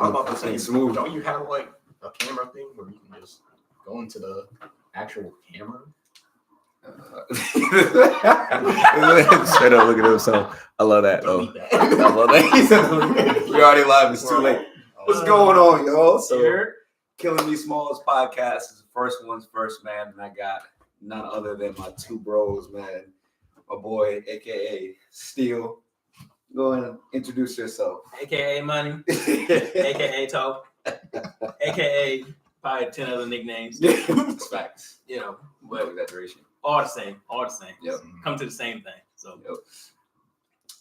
I was about to say, smooth. Don't you have like a camera thing where you can just go into the actual camera? Straight up, look at himself. I love that. Delete that. I love that. We already live. It's too late. What's going on, y'all? So, KillinMeSmalls Podcast is the first one's first, man. And I got none other than my two bros, man. My boy, aka Steel. Go ahead and introduce yourself. AKA Money, AKA Toe, AKA probably 10 other nicknames. It's facts. You know, No but exaggeration. all the same. Yep. Come to the same thing. So, Yep.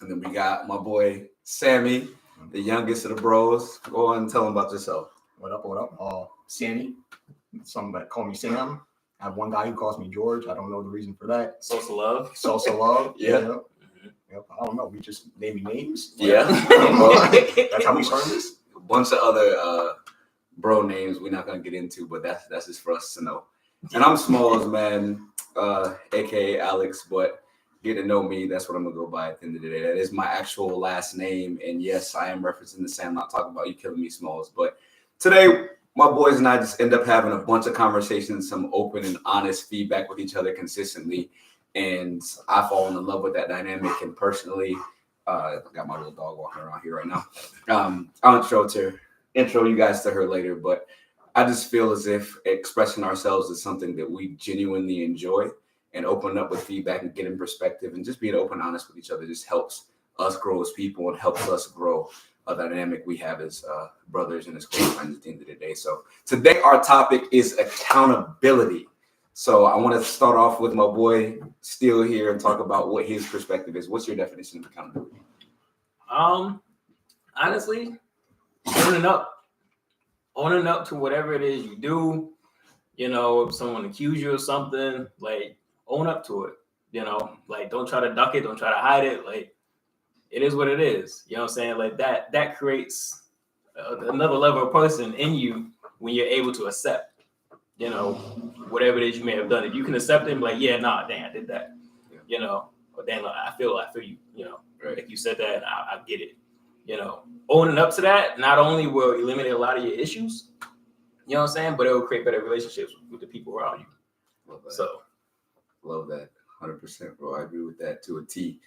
And then we got my boy Sammy, the youngest of the bros. Go on and tell him about yourself. What up? Sammy. Some that call me Sam. I have one guy who calls me George. I don't know the reason for that. social love. Salsa love. Yeah. Yep. I don't know. We just naming names. Yeah. That's how we started this. A bunch of other bro names we're not gonna get into, but that's just for us to know. And I'm Smalls, man, aka Alex, but get to know me, that's what I'm gonna go by at the end of the day. That is my actual last name. And yes, I am referencing the Sam, not talking about you KillinMeSmalls. But today, my boys and I just end up having a bunch of conversations, some open and honest feedback with each other consistently. And I've fallen in love with that dynamic. And personally, I got my little dog walking around here right now. I'll intro you guys to her later, but I just feel as if expressing ourselves is something that we genuinely enjoy, and opening up with feedback and getting perspective and just being open and honest with each other just helps us grow as people and helps us grow a dynamic we have as brothers and as close friends at the end of the day. So today our topic is accountability. So I want to start off with my boy Steele here and talk about what his perspective is. What's your definition of accountability? Honestly, owning up to whatever it is you do. You know, if someone accuse you of something, like own up to it. You know, like don't try to duck it, don't try to hide it. Like it is what it is. You know what I'm saying? Like that creates another level of person in you when you're able to accept, you know, whatever it is you may have done. If you can accept it and be like, yeah, nah, dang, I did that. Yeah. You know, or dang, I feel you, you know, right. Like you said that, and I get it. You know, owning up to that not only will eliminate a lot of your issues, you know what I'm saying, but it will create better relationships with the people around you. Love that. So, love that. 100%, bro. I agree with that to a T.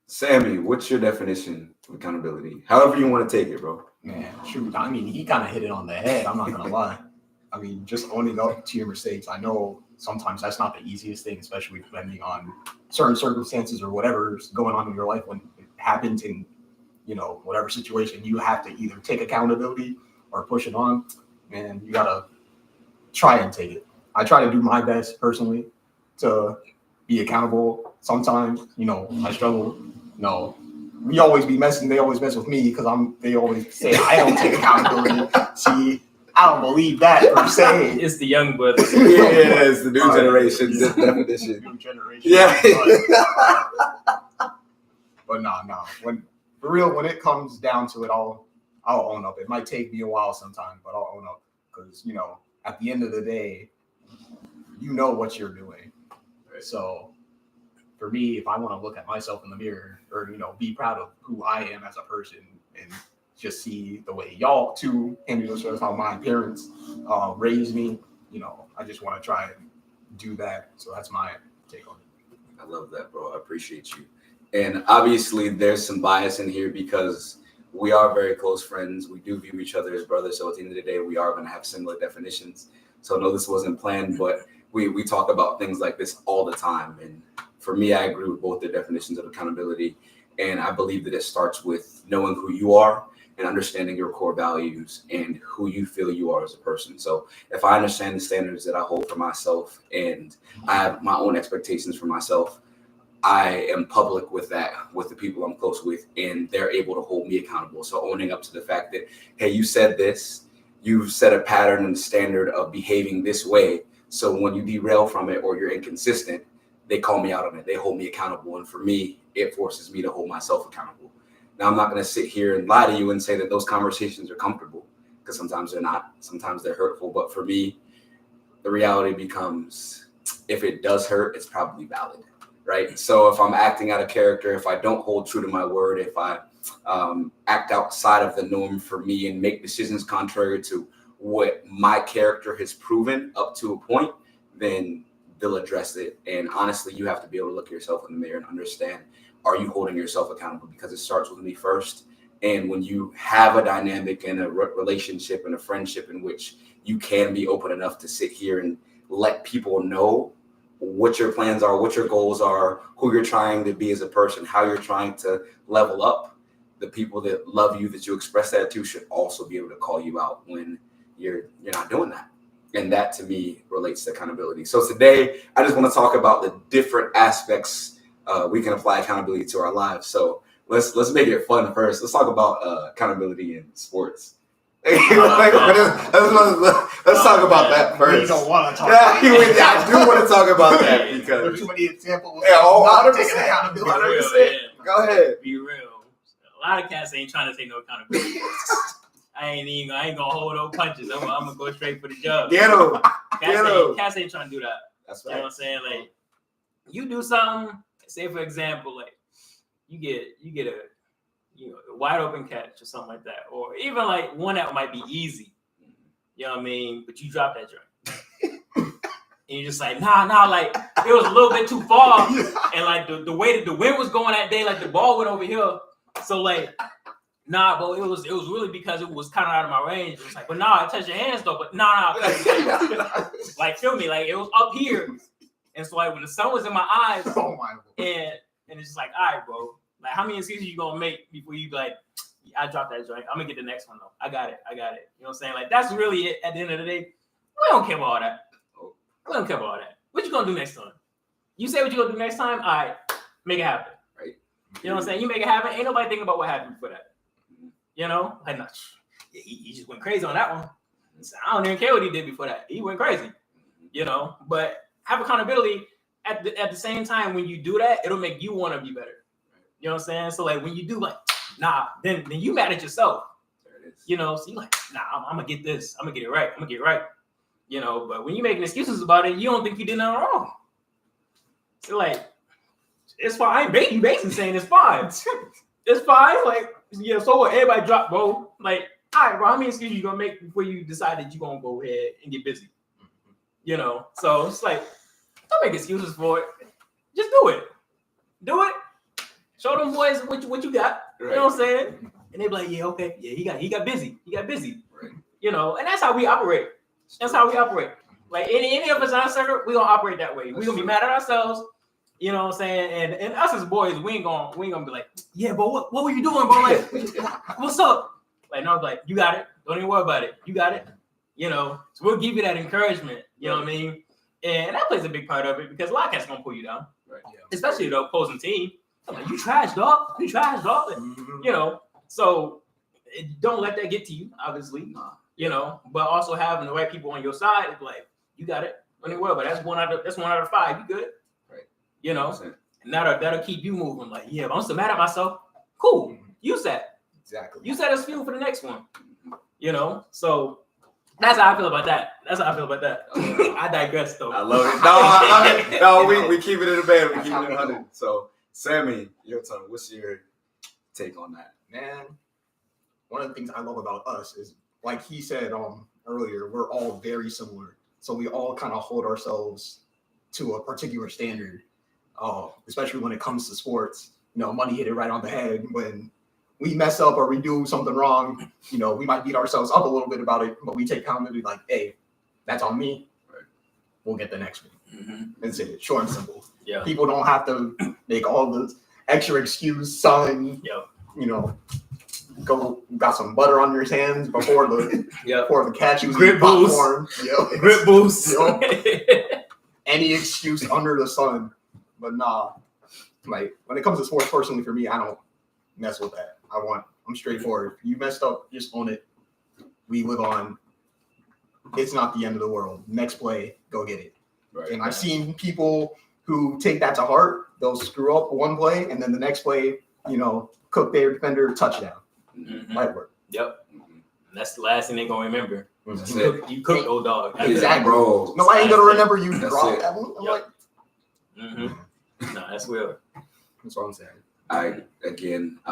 Sammy, what's your definition of accountability? However you want to take it, bro. Man, shoot. I mean, he kind of hit it on the head. I'm not gonna lie. I mean, just owning up to your mistakes. I know sometimes that's not the easiest thing, especially depending on certain circumstances or whatever's going on in your life when it happens in, you know, whatever situation. You have to either take accountability or push it on. Man, you gotta try and take it. I try to do my best personally to be accountable. Sometimes, you know, I struggle. No, we always be messing. They always mess with me because they always say I don't take accountability. See, I don't believe that per se. it's the young brother. Yeah, it's the new generation definition. New generation. Yeah. But no. When for real, when it comes down to it, I'll own up. It might take me a while sometimes, but I'll own up because, you know, at the end of the day, you know what you're doing. Right. So for me, if I want to look at myself in the mirror or, you know, be proud of who I am as a person and just see the way y'all too handle yourselves, how my parents raised me, you know, I just want to try and do that. So that's my take on it. I love that, bro. I appreciate you. And obviously there's some bias in here because we are very close friends. We do view each other as brothers. So at the end of the day, we are going to have similar definitions. So no, this wasn't planned, but we talk about things like this all the time. And for me, I agree with both the definitions of accountability. And I believe that it starts with knowing who you are and understanding your core values and who you feel you are as a person. So if I understand the standards that I hold for myself and I have my own expectations for myself, I am public with that, with the people I'm close with, and they're able to hold me accountable. So owning up to the fact that, hey, you said this, you've set a pattern and standard of behaving this way. So when you derail from it or you're inconsistent, they call me out on it. They hold me accountable. And for me, it forces me to hold myself accountable. Now, I'm not going to sit here and lie to you and say that those conversations are comfortable, because sometimes they're not. Sometimes they're hurtful. But for me, the reality becomes, if it does hurt, it's probably valid, right? So if I'm acting out of character, if I don't hold true to my word, if I act outside of the norm for me and make decisions contrary to what my character has proven up to a point, then they'll address it. And honestly, you have to be able to look at yourself in the mirror and understand, are you holding yourself accountable? Because it starts with me first. And when you have a dynamic and a relationship and a friendship in which you can be open enough to sit here and let people know what your plans are, what your goals are, who you're trying to be as a person, how you're trying to level up, the people that love you, that you express that to, should also be able to call you out when you're not doing that. And that to me relates to accountability. So today, I just want to talk about the different aspects we can apply accountability to our lives. So let's make it fun first. Let's talk about accountability in sports. Let's talk about that first. We don't want to talk about that. I do want to talk about that because there's too many examples. Yeah, not taking accountability. 100%. Go ahead. Be real. A lot of cats ain't trying to take no accountability. I ain't gonna hold no punches. I'm gonna go straight for the job. Get him. Cats ain't trying to do that. That's right. right. You know what I'm saying? Like, you do something. Say for example, like you get a wide open catch or something like that, or even like one that might be easy. You know what I mean? But you drop that joint, and you're just like, nah, like it was a little bit too far, and like the way that the wind was going that day, like the ball went over here, so like. Nah, but it was really because it was kind of out of my range. It was like, but nah, I touched your hands though. But nah. Like, feel me? Like, it was up here. And so, like, when the sun was in my eyes, and it's just like, all right, bro. Like, how many excuses you gonna make before you be like, I dropped that joint. I'm gonna get the next one though. I got it. You know what I'm saying? Like, that's really it at the end of the day. We don't care about all that. What you gonna do next time? You say what you gonna do next time? All right, make it happen. Right. You know what I'm saying? You make it happen. Ain't nobody thinking about what happened before that. You know, like, he just went crazy on that one. I don't even care what he did before that. He went crazy, you know. But have accountability at the same time. When you do that, it'll make you want to be better. You know what I'm saying? So like when you do like, nah, then you mad at yourself. There it is. You know, so you like, nah, I'm gonna get this. I'm gonna get it right. You know, but when you making excuses about it, you don't think you did nothing wrong. So like, it's fine. You basically saying it's fine. It's fine. Like. Yeah, so what? Everybody drop, bro. Like, all right, bro, how many excuses you gonna make before you decide that you gonna go ahead and get busy? You know, so it's like, don't make excuses for it. Just do it. Show them boys what you got. Right. You know what I'm saying? And they be like, yeah, okay, yeah, he got busy. Right. You know, and that's how we operate. Like any of us on our circle, we gonna operate that way. We gonna be mad at ourselves. You know what I'm saying? And us as boys, we ain't gonna be like, yeah, but what were you doing, bro? Like, what's up? Like, no, like, you got it. Don't even worry about it. You got it. You know, so we'll give you that encouragement. You know what I mean? And that plays a big part of it because a lot of cats gonna pull you down, right? Yeah. Especially the opposing team. I'm like, you trash, dog. And, you know, so don't let that get to you, obviously. You know, but also having the right people on your side is like, you got it. Don't even worry about it. That's one out of 5. You good? You know, and that'll keep you moving. Like, yeah, but I'm still mad at myself. Cool. Use that. Exactly. Use that as fuel for the next one. You know, so that's how I feel about that. I digress, though. I love it. No, I love it. No, we keep it in the band. We keep it in 100. So, Sammy, your turn. What's your take on that? Man, one of the things I love about us is, like he said earlier, we're all very similar. So we all kind of hold ourselves to a particular standard. Especially when it comes to sports, you know, Money hit it right on the head. When we mess up or we do something wrong, you know, we might beat ourselves up a little bit about it, but we take accountability like, hey, that's on me. Right. We'll get the next one. Mm-hmm. That's it. Short and simple. Yeah. People don't have to make all the extra excuse, son. Yep. You know, got some butter on your hands before the catch. You was grip boost. Grip boost. Any excuse under the sun. But nah, like when it comes to sports, personally for me, I don't mess with that. I'm straightforward. If you messed up, just own it. We live on. It's not the end of the world. Next play, go get it. Right. And I've seen people who take that to heart. They'll screw up one play, and then the next play, you know, cook their defender touchdown. Mm-hmm. Might work. Yep. And that's the last thing they're gonna remember. Mm-hmm. You cooked old dog. Exactly, bro. No, I ain't gonna remember you dropped that one. I'm like. Mm-hmm. No, that's weird. That's what I'm saying. I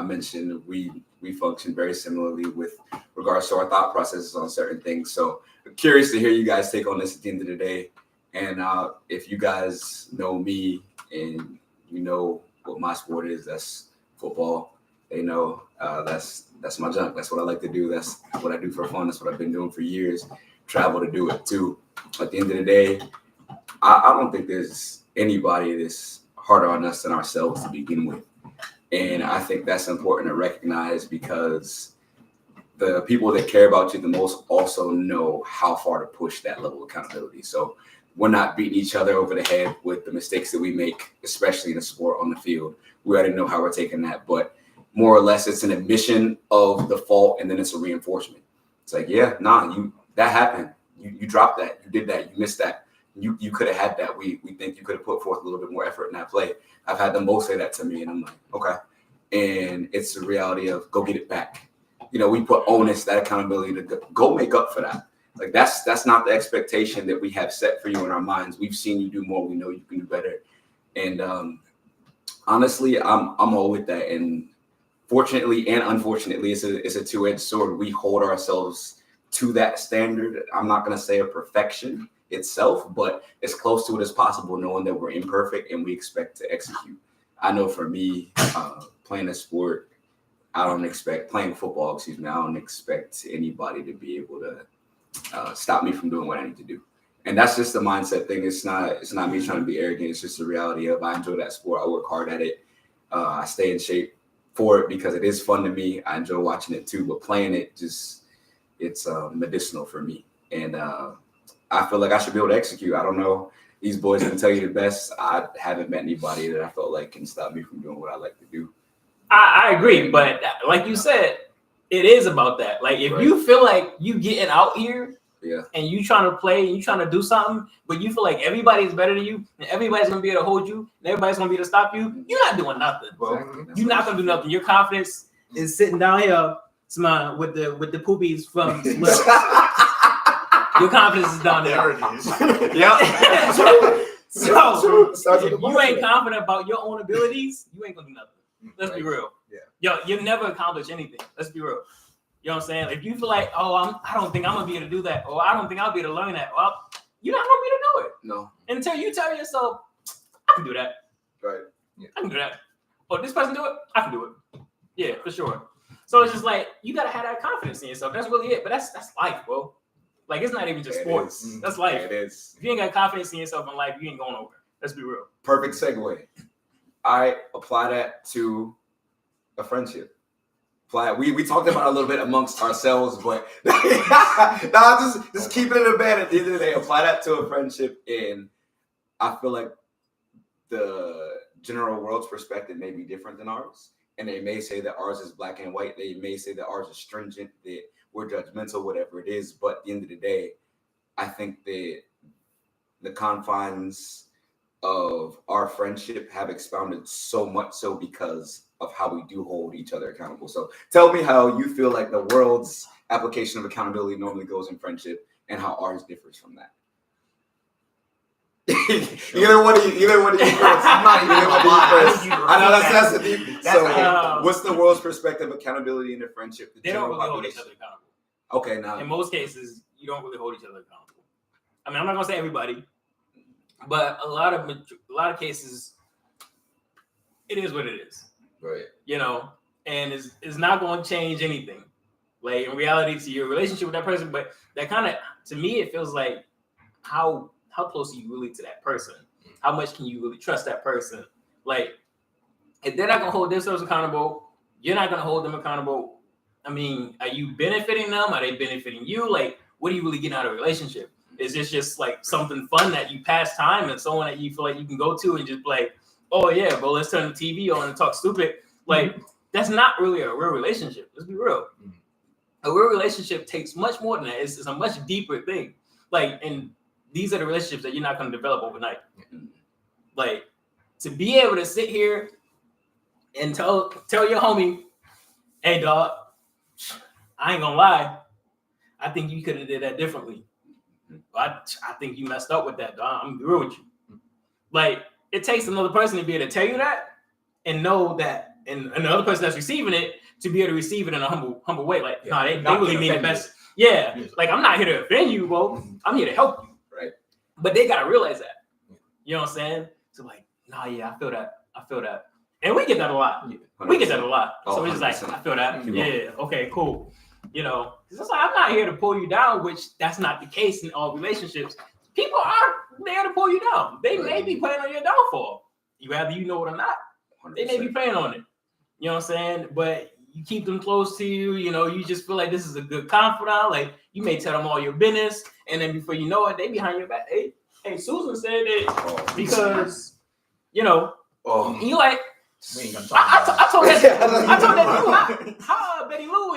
mentioned we function very similarly with regards to our thought processes on certain things. So I'm curious to hear you guys take on this at the end of the day. And if you guys know me and you know what my sport is, that's football. They know that's my junk. That's what I like to do. That's what I do for fun. That's what I've been doing for years. Travel to do it too. At the end of the day, I don't think there's anybody that's harder on us than ourselves to begin with. And I think that's important to recognize because the people that care about you the most also know how far to push that level of accountability. So we're not beating each other over the head with the mistakes that we make, especially in the sport on the field. We already know how we're taking that, but more or less it's an admission of the fault and then it's a reinforcement. It's like, that happened. You dropped that. You did that. You missed that. You could have had that. We think you could have put forth a little bit more effort in that play. I've had them both say that to me, and I'm like, okay. And it's the reality of go get it back. We put onus, that accountability to go make up for that. Like that's not the expectation that we have set for you in our minds. We've seen you do more. We know you can do better. And honestly, I'm all with that. And fortunately and unfortunately, it's a two-edged sword. We hold ourselves to that standard. I'm not going to say a perfection itself, but as close to it as possible, knowing that we're imperfect and we expect to execute. I know for me, playing a sport, playing football, I don't expect anybody to be able to stop me from doing what I need to do. And that's just the mindset thing. It's not me trying to be arrogant. It's just the reality of I enjoy that sport. I work hard at it. I stay in shape for it because it is fun to me. I enjoy watching it too, but playing it it's medicinal for me. And I feel like I should be able to execute. I don't know. These boys can tell you the best. I haven't met anybody that I felt like can stop me from doing what I like to do. I agree, but like you said, it is about that. Like if you feel like you getting out here and you trying to play and you trying to do something, but you feel like everybody's better than you and everybody's gonna be able to hold you and everybody's gonna be able to stop you, you're not doing nothing, bro. Exactly. You're not gonna do nothing. Your confidence is sitting down here, with the poopies from your confidence is down there. Yeah. So if you ain't confident about your own abilities, you ain't gonna do nothing. Let's be real. Yeah. You'll never accomplish anything. Let's be real. You know what I'm saying? If you feel like, I don't think I'm gonna be able to do that, or I don't think I'll be able to learn that, well, you're not gonna be able to do it. No. Until you tell yourself, I can do that. Right. Yeah. I can do that. Oh, this person do it? I can do it. Yeah, for sure. So it's just like you gotta have that confidence in yourself. That's really it. But that's life, bro. Like it's not even just sports. That's life. It is. If you ain't got confidence in yourself in life, you ain't going nowhere. Let's be real. Perfect segue. I apply that to a friendship. We talked about it a little bit amongst ourselves, but just keep it in the bed at the end of the day. Apply that to a friendship, and I feel like the general world's perspective may be different than ours. And they may say that ours is black and white. They may say that ours is stringent, that we're judgmental, whatever it is. But at the end of the day, I think that the confines of our friendship have expounded so much so because of how we do hold each other accountable. So tell me how you feel like the world's application of accountability normally goes in friendship and how ours differs from that. Either one of you first. I'm not even first. I know that's a deep. So what's the world's perspective of accountability in a friendship? They don't really hold each other accountable. Okay, now in most cases, you don't really hold each other accountable. I mean, I'm not gonna say everybody, but a lot of cases, it is what it is. Right. And it's not going to change anything. Like in reality, to your relationship with that person, but that kind of, to me, it feels like how close are you really to that person? How much can you really trust that person? Like, if they're not gonna hold themselves accountable, you're not gonna hold them accountable. I mean, are you benefiting them? Are they benefiting you? Like, what are you really getting out of a relationship? Is this just like something fun that you pass time and someone that you feel like you can go to and just be like, oh yeah, bro, let's turn the TV on and talk stupid. Like, that's not really a real relationship. Let's be real. A real relationship takes much more than that. It's a much deeper thing. Like, and these are the relationships that you're not going to develop overnight. Like, to be able to sit here and tell your homie, hey, dog, I ain't gonna lie, I think you could have did that differently. I think you messed up with that, dog. I'm real with you. Like, it takes another person to be able to tell you that and know that and the other person that's receiving it to be able to receive it in a humble way. Like, they really mean the best. Yeah, like I'm not here to offend you, bro. I'm here to help you. Right. But they gotta realize that. You know what I'm saying? So like, I feel that. And we get that a lot. 100%. We get that a lot. So it's just like, I feel that. Yeah, okay, cool. You know, it's like, I'm not here to pull you down, which that's not the case in all relationships. People are there to pull you down. They may be playing on your downfall. Whether you know it or not. 100%. They may be playing on it. You know what I'm saying? But you keep them close to you. You know, you just feel like this is a good confidant. Like, you may tell them all your business. And then before you know it, they behind your back. Hey, Susan said that because, you know, you like, I told that dude how Betty Lou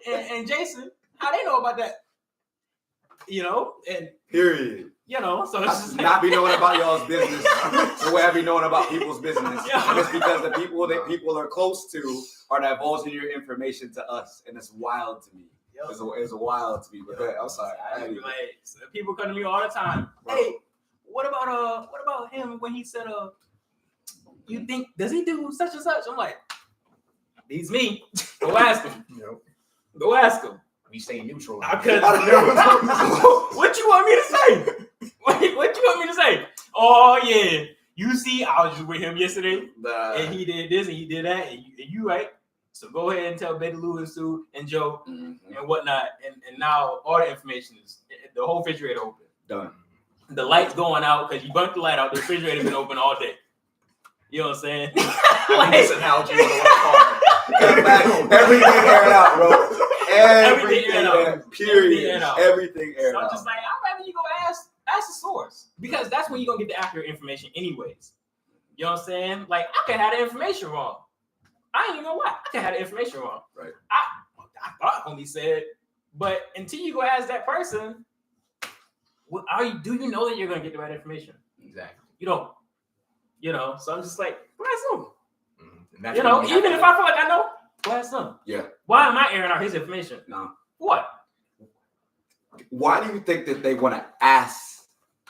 and Jason, how they know about that, you know, and period. You know, so it's just not be knowing about y'all's business the way I be knowing about people's business. And it's because the people that people are close to are divulging your information to us, and it's wild to me. It's wild to me. But I'm sorry. So people come to me all the time. Hey, what about him when he said you think does he do such and such? I'm like, he's me. Go ask him. Go ask him. We stay neutral. I couldn't. What you want me to say? What you want me to say? Oh yeah, you see, I was just with him yesterday, and he did this and he did that, and you right. So go ahead and tell Betty Lou and Sue and Joe and whatnot, and now all the information is the whole refrigerator open. Done. The light's going out because you burnt the light out. The refrigerator's been open all day. You know what I'm saying? Like, this analogy is everything aired out, bro. Everything aired out. Period. Everything aired out. So I'm just like, I'd rather you go ask the source, because that's when you're gonna get the accurate information anyways. You know what I'm saying? Like, I could have the information wrong. I ain't even gonna lie. I could have the information wrong. Right. I thought homie said, but until you go ask that person, do you know that you're gonna get the right information? Exactly. You don't. You know, so I'm just like, go ask them. Mm-hmm. You know, even if I feel like I know, go ask them. Yeah. Why am I airing out his information? No. What? Why do you think that they want to ask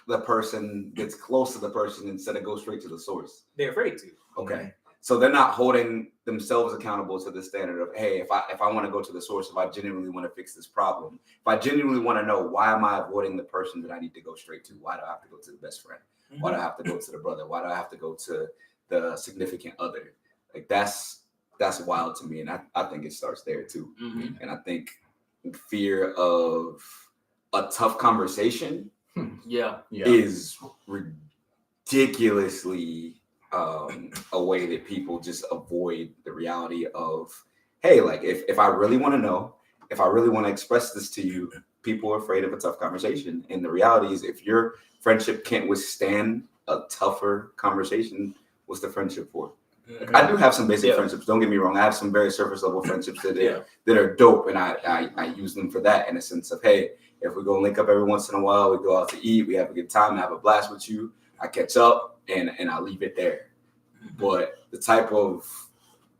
the person that's close to the person instead of go straight to the source? They're afraid to. Okay. So they're not holding themselves accountable to the standard of, hey, if I want to go to the source, if I genuinely want to fix this problem, if I genuinely want to know, why am I avoiding the person that I need to go straight to? Why do I have to go to the best friend? Mm-hmm. Why do I have to go to the brother? Why do I have to go to the significant other? Like, that's wild to me. And I think it starts there too. Mm-hmm. And I think fear of a tough conversation is ridiculously a way that people just avoid the reality of, hey, like, if I really want to know, if I really want to express this to you, people are afraid of a tough conversation. And the reality is, if your friendship can't withstand a tougher conversation, what's the friendship for? Mm-hmm. I do have some basic friendships. Don't get me wrong. I have some very surface level friendships that are dope. And I use them for that, in a sense of, hey, if we go link up every once in a while, we go out to eat, we have a good time, I have a blast with you, I catch up, and I leave it there. Mm-hmm. But the type of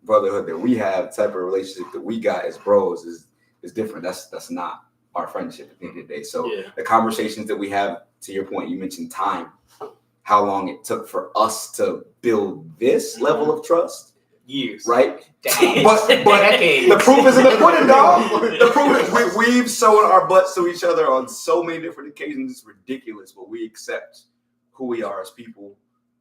brotherhood that we have, the type of relationship that we got as bros is different. That's not our friendship at the end of the day. So the conversations that we have, to your point, you mentioned time, how long it took for us to build this level of trust. Years. Right? But the proof is in the pudding, dog. The proof is we've sewn our butts to each other on so many different occasions. It's ridiculous, but we accept who we are as people,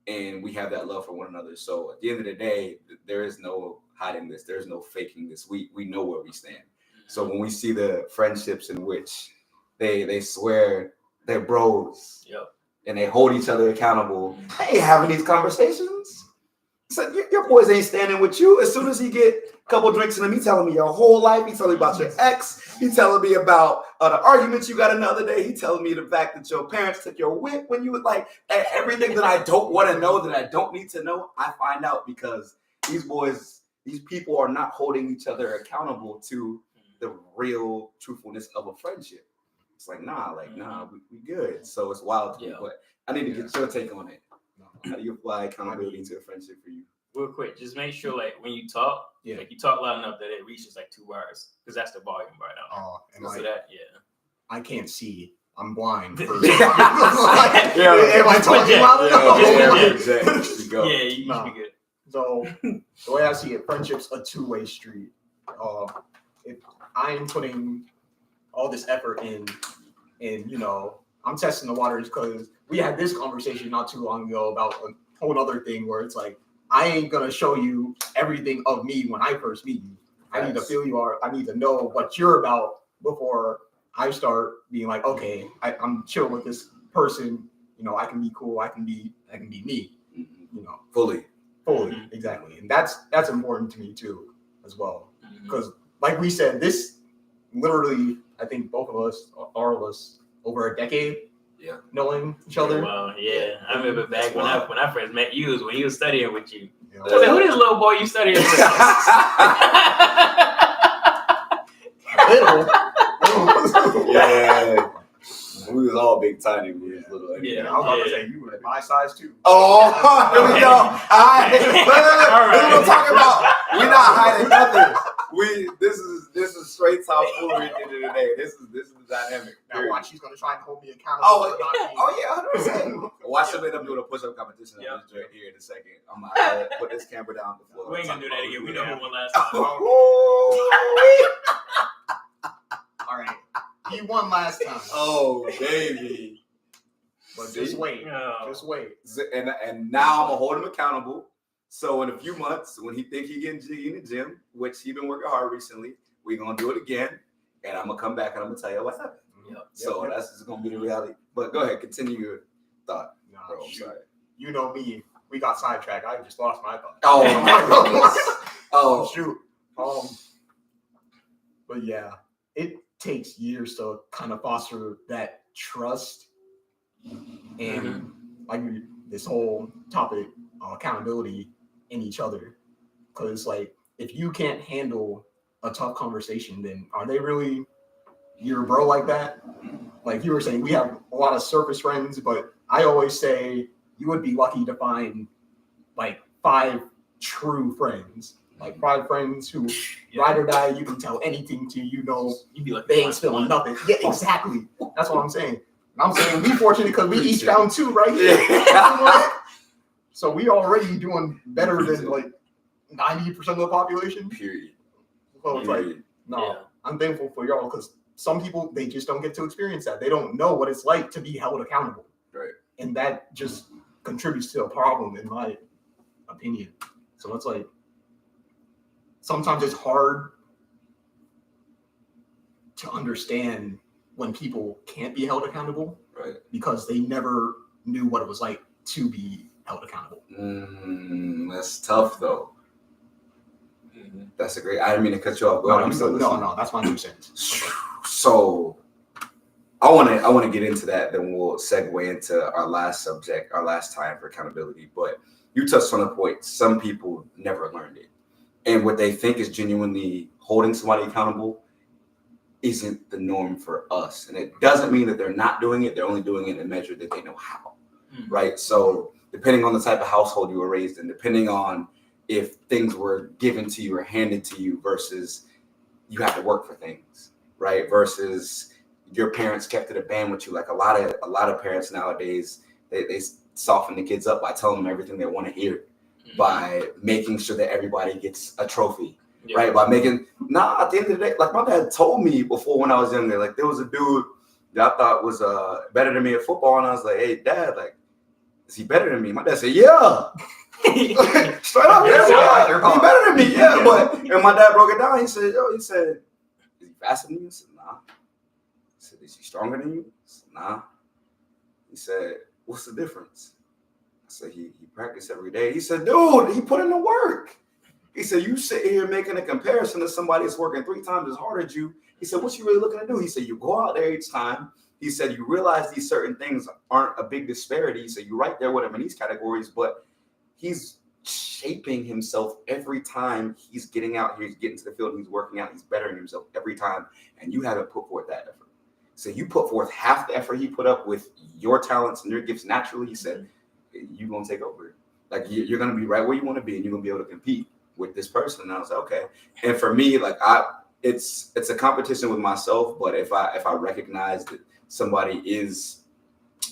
and we have that love for one another. So at the end of the day, there is no hiding this. There's no faking this. We know where we stand. So when we see the friendships in which they swear they're bros, and they hold each other accountable, they ain't having these conversations. So your boys ain't standing with you. As soon as you get a couple drinks in him, he telling me your whole life. He telling me about your ex. He telling me about the arguments you got another day. He telling me the fact that your parents took your whip when you were like, everything that I don't want to know, that I don't need to know, I find out because these people are not holding each other accountable to the real truthfulness of a friendship. It's like, nah, we good. So it's wild to me, but I need to get your take on it. How do you apply accountability to a friendship for you? Real quick, just make sure, like, when you talk, like, you talk loud enough that it reaches like 2 bars, because that's the volume right now. I can't see. I'm blind. If I talk loud enough? you should be good. So the way I see it, friendship's a two-way street. If I'm putting all this effort in, and I'm testing the waters because we had this conversation not too long ago about a whole other thing where it's like I ain't gonna show you everything of me when I first meet you. I need to feel you are. I need to know what you're about before I start being like, okay, I'm chill with this person. I can be cool. I can be me. Fully, exactly, and that's important to me too, as well, because like we said, this literally, I think both of us, all of us, over a decade, knowing each other. Wow, yeah. I remember back when I first met you, was when he was studying with you. You I was like, who this little boy you studying with? Yeah. We was all big tiny. We was little. I was about to say you were my size too. Oh, here we go. All right. We're talking about. We're not hiding nothing. This is straight tomfoolery at the end of the day. This is the dynamic. Now watch, she's gonna try and hold me accountable. Oh yeah, 100%. Watch them end up doing a push-up competition here in a second. I'm gonna put this camera down before. We ain't gonna do that again. We know who won last time. All right, he won last time. Oh baby. But just wait. Just wait. And now I'm gonna hold him accountable. So in a few months, when he think he getting jiggy in the gym, which he been working hard recently, we're gonna do it again, and I'm gonna come back and I'm gonna tell you what happened. So that's just gonna be the reality. But go ahead, continue your thought. Bro, I'm sorry. You know me. We got sidetracked. I just lost my thought. Oh my goodness. Oh shoot. But yeah, it takes years to kind of foster that trust and like this whole topic, accountability in each other. Because like if you can't handle a tough conversation, then are they really your bro like that? Like you were saying, we have a lot of surface friends, but I always say you would be lucky to find like 5 true friends. Like 5 friends who ride or die, you can tell anything to, you'd be like, they ain't spilling nothing. Yeah, exactly. That's what I'm saying. And I'm saying we fortunate because we each found 2 right here. So we already doing better than like 90% of the population. Period. So it's like, I'm thankful for y'all because some people, they just don't get to experience that. They don't know what it's like to be held accountable. Right. And that just contributes to a problem, in my opinion. So it's like, sometimes it's hard to understand when people can't be held accountable, right? Because they never knew what it was like to be held accountable. That's tough, though. That's a great. I didn't mean to cut you off. No, that's my 2 cents. So, I want to get into that. Then we'll segue into our last subject, our last time for accountability. But you touched on a point. Some people never learned it. And what they think is genuinely holding somebody accountable isn't the norm for us. And it doesn't mean that they're not doing it. They're only doing it in a measure that they know how, right? So depending on the type of household you were raised in, depending on if things were given to you or handed to you versus you have to work for things, right? Versus your parents kept it a band with you. Like a lot of parents nowadays, they soften the kids up by telling them everything they want to hear. By making sure that everybody gets a trophy, right? By at the end of the day, like my dad told me before when I was younger, like there was a dude that I thought was better than me at football, and I was like, "Hey, Dad, like, is he better than me?" My dad said, "Yeah." Straight up, he better than me, yeah. But and my dad broke it down. He said, "Is he faster than you?" I said, "Nah." He said, "Is he stronger than you?" I said, "Nah." He said, "What's the difference?" I said, he practiced every day. He said, "Dude, he put in the work." He said, "You sit here making a comparison to somebody that's working 3 times as hard as you." He said, "What you really looking to do?" He said, "You go out there each time." He said, "You realize these certain things aren't a big disparity." He said, "You're right there with him in these categories, but he's shaping himself every time he's getting out here, he's getting to the field, he's working out, he's bettering himself every time, and you haven't put forth that effort. So you put forth half the effort he put up with your talents and your gifts naturally." He said, "You're going to take over. Like, you're going to be right where you want to be, and you're going to be able to compete with this person." And I was like, okay. And for me, like, it's a competition with myself, but if I recognize that somebody is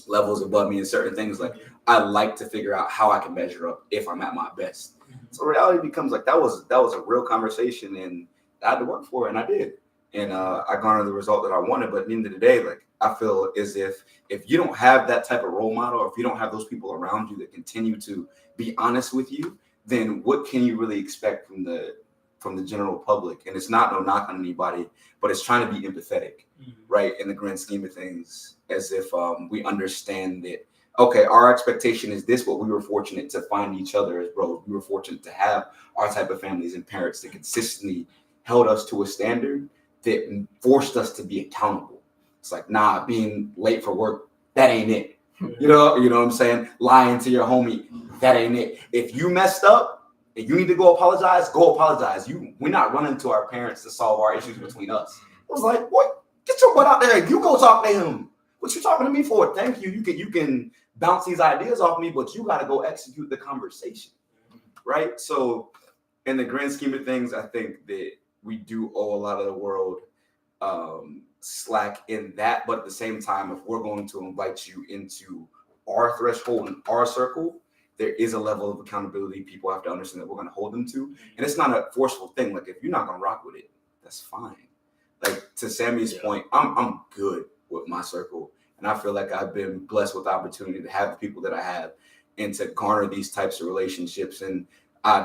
levels above me in certain things. Like I like to figure out how I can measure up if I'm at my best. So reality becomes like that was a real conversation, and I had to work for it, and I did. And I garnered the result that I wanted. But at the end of the day, like I feel as if you don't have that type of role model, or if you don't have those people around you that continue to be honest with you, then what can you really expect from the general public? And it's not no knock on anybody, but it's trying to be empathetic, right? In the grand scheme of things, as if we understand that, okay, our expectation is this, but we were fortunate to find each other as bros. We were fortunate to have our type of families and parents that consistently held us to a standard that forced us to be accountable. It's like, nah, being late for work, that ain't it. You know what I'm saying? Lying to your homie, that ain't it. If you messed up and you need to go apologize, go apologize. We're not running to our parents to solve our issues between us. It was like, what? Get your butt out there. You go talk to him. What you talking to me for? Thank you. You can bounce these ideas off me, but you got to go execute the conversation, right? So in the grand scheme of things, I think that we do owe a lot of the world slack in that. But at the same time, if we're going to invite you into our threshold and our circle, there is a level of accountability people have to understand that we're going to hold them to. And it's not a forceful thing. Like if you're not going to rock with it, that's fine. Like to Sammy's point, I'm good with my circle. And I feel like I've been blessed with the opportunity to have the people that I have and to garner these types of relationships. And I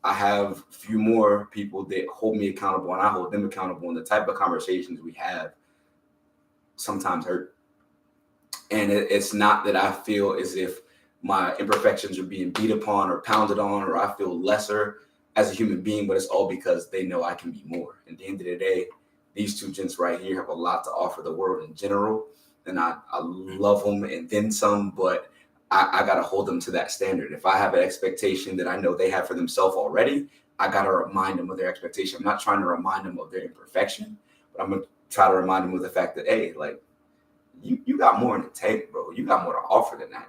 have a few more people that hold me accountable and I hold them accountable. And the type of conversations we have sometimes hurt. And it's not that I feel as if my imperfections are being beat upon or pounded on, or I feel lesser as a human being, but it's all because they know I can be more. At the end of the day, these two gents right here have a lot to offer the world in general. And I love them and then some, but I got to hold them to that standard. If I have an expectation that I know they have for themselves already, I got to remind them of their expectation. I'm not trying to remind them of their imperfection, but I'm going to try to remind them of the fact that, hey, like, you got more in the tank, bro. You got more to offer than that.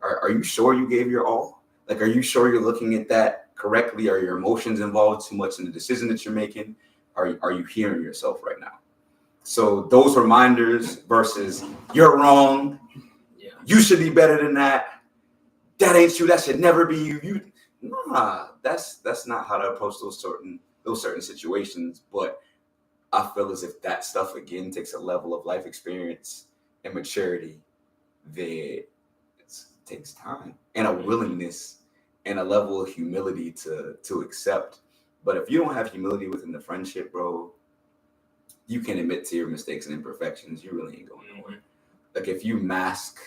Are you sure you gave your all? Like, are you sure you're looking at that correctly? Are your emotions involved too much in the decision that you're making? Are you hearing yourself right now? So those reminders versus you're wrong. Yeah. You should be better than that. That ain't you. That should never be you. Nah, that's not how to approach those certain situations. But I feel as if that stuff again takes a level of life experience and maturity that takes time and a willingness and a level of humility to accept. But if you don't have humility within the friendship, bro, you can admit to your mistakes and imperfections. You really ain't going nowhere. Like if you mask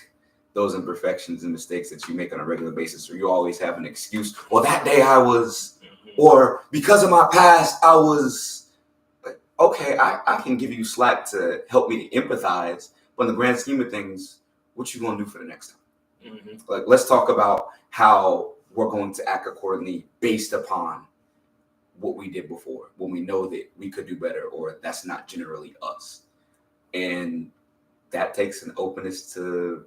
those imperfections and mistakes that you make on a regular basis, or you always have an excuse, well, that day I was, or because of my past, I was, like, okay, I can give you slack to help me to empathize. But in the grand scheme of things, what you gonna do for the next time? Like, let's talk about how we're going to act accordingly based upon what we did before, when we know that we could do better, or that's not generally us. And that takes an openness to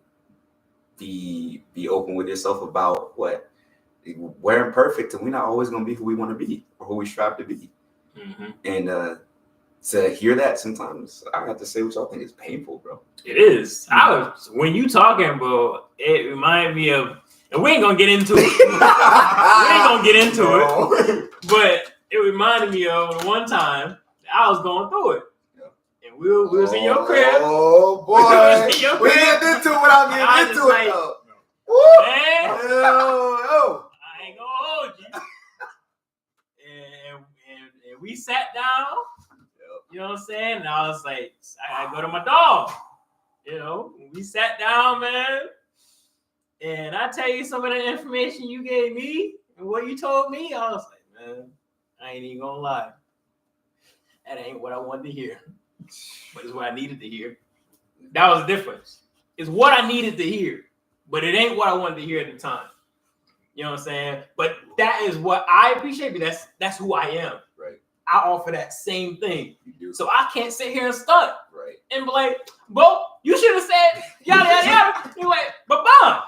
be open with yourself about what we're imperfect and we're not always going to be who we want to be or who we strive to be. And to hear that, sometimes I have to say, what y'all think is painful, bro. It is. When you talking, bro, it reminded me of, and we ain't gonna get into it. But it reminded me of the one time I was going through it. And we was in your crib. Oh boy. We get into it without getting into it though. Man, I ain't gonna hold you. and we sat down. You know what I'm saying? And I was like, I go to my dog. You know, we sat down, man. And I tell you some of the information you gave me and what you told me, I was like, man, I ain't even gonna lie. That ain't what I wanted to hear. But it's what I needed to hear. That was the difference. It's what I needed to hear, but it ain't what I wanted to hear at the time. You know what I'm saying? But that is what I appreciate, because that's who I am. Right. I offer that same thing. You do. So I can't sit here and stunt. Right. And be like, Bo, you should have said yada yada yada. You're like, but Bob,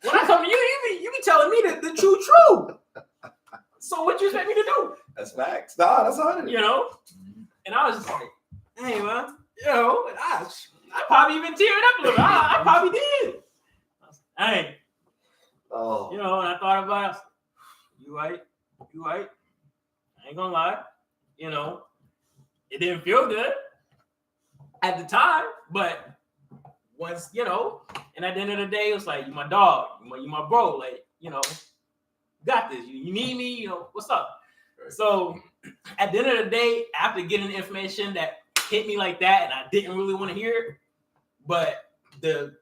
when I come to you, you be telling me the true. So what you expect me to do? That's facts. Nah, that's 100. You know? And I was just like, hey man, you know, I probably even teared up a little. I probably did. Hey, Oh, you know, and I thought about it. I was, you right. I ain't gonna lie. You know, it didn't feel good at the time, but once, you know, and at the end of the day, it was like, you my dog, you my bro, like, you know, got this. You need me, you know, what's up? right. So at the end of the day, after getting the information that hit me like that, and I didn't really want to hear it, but the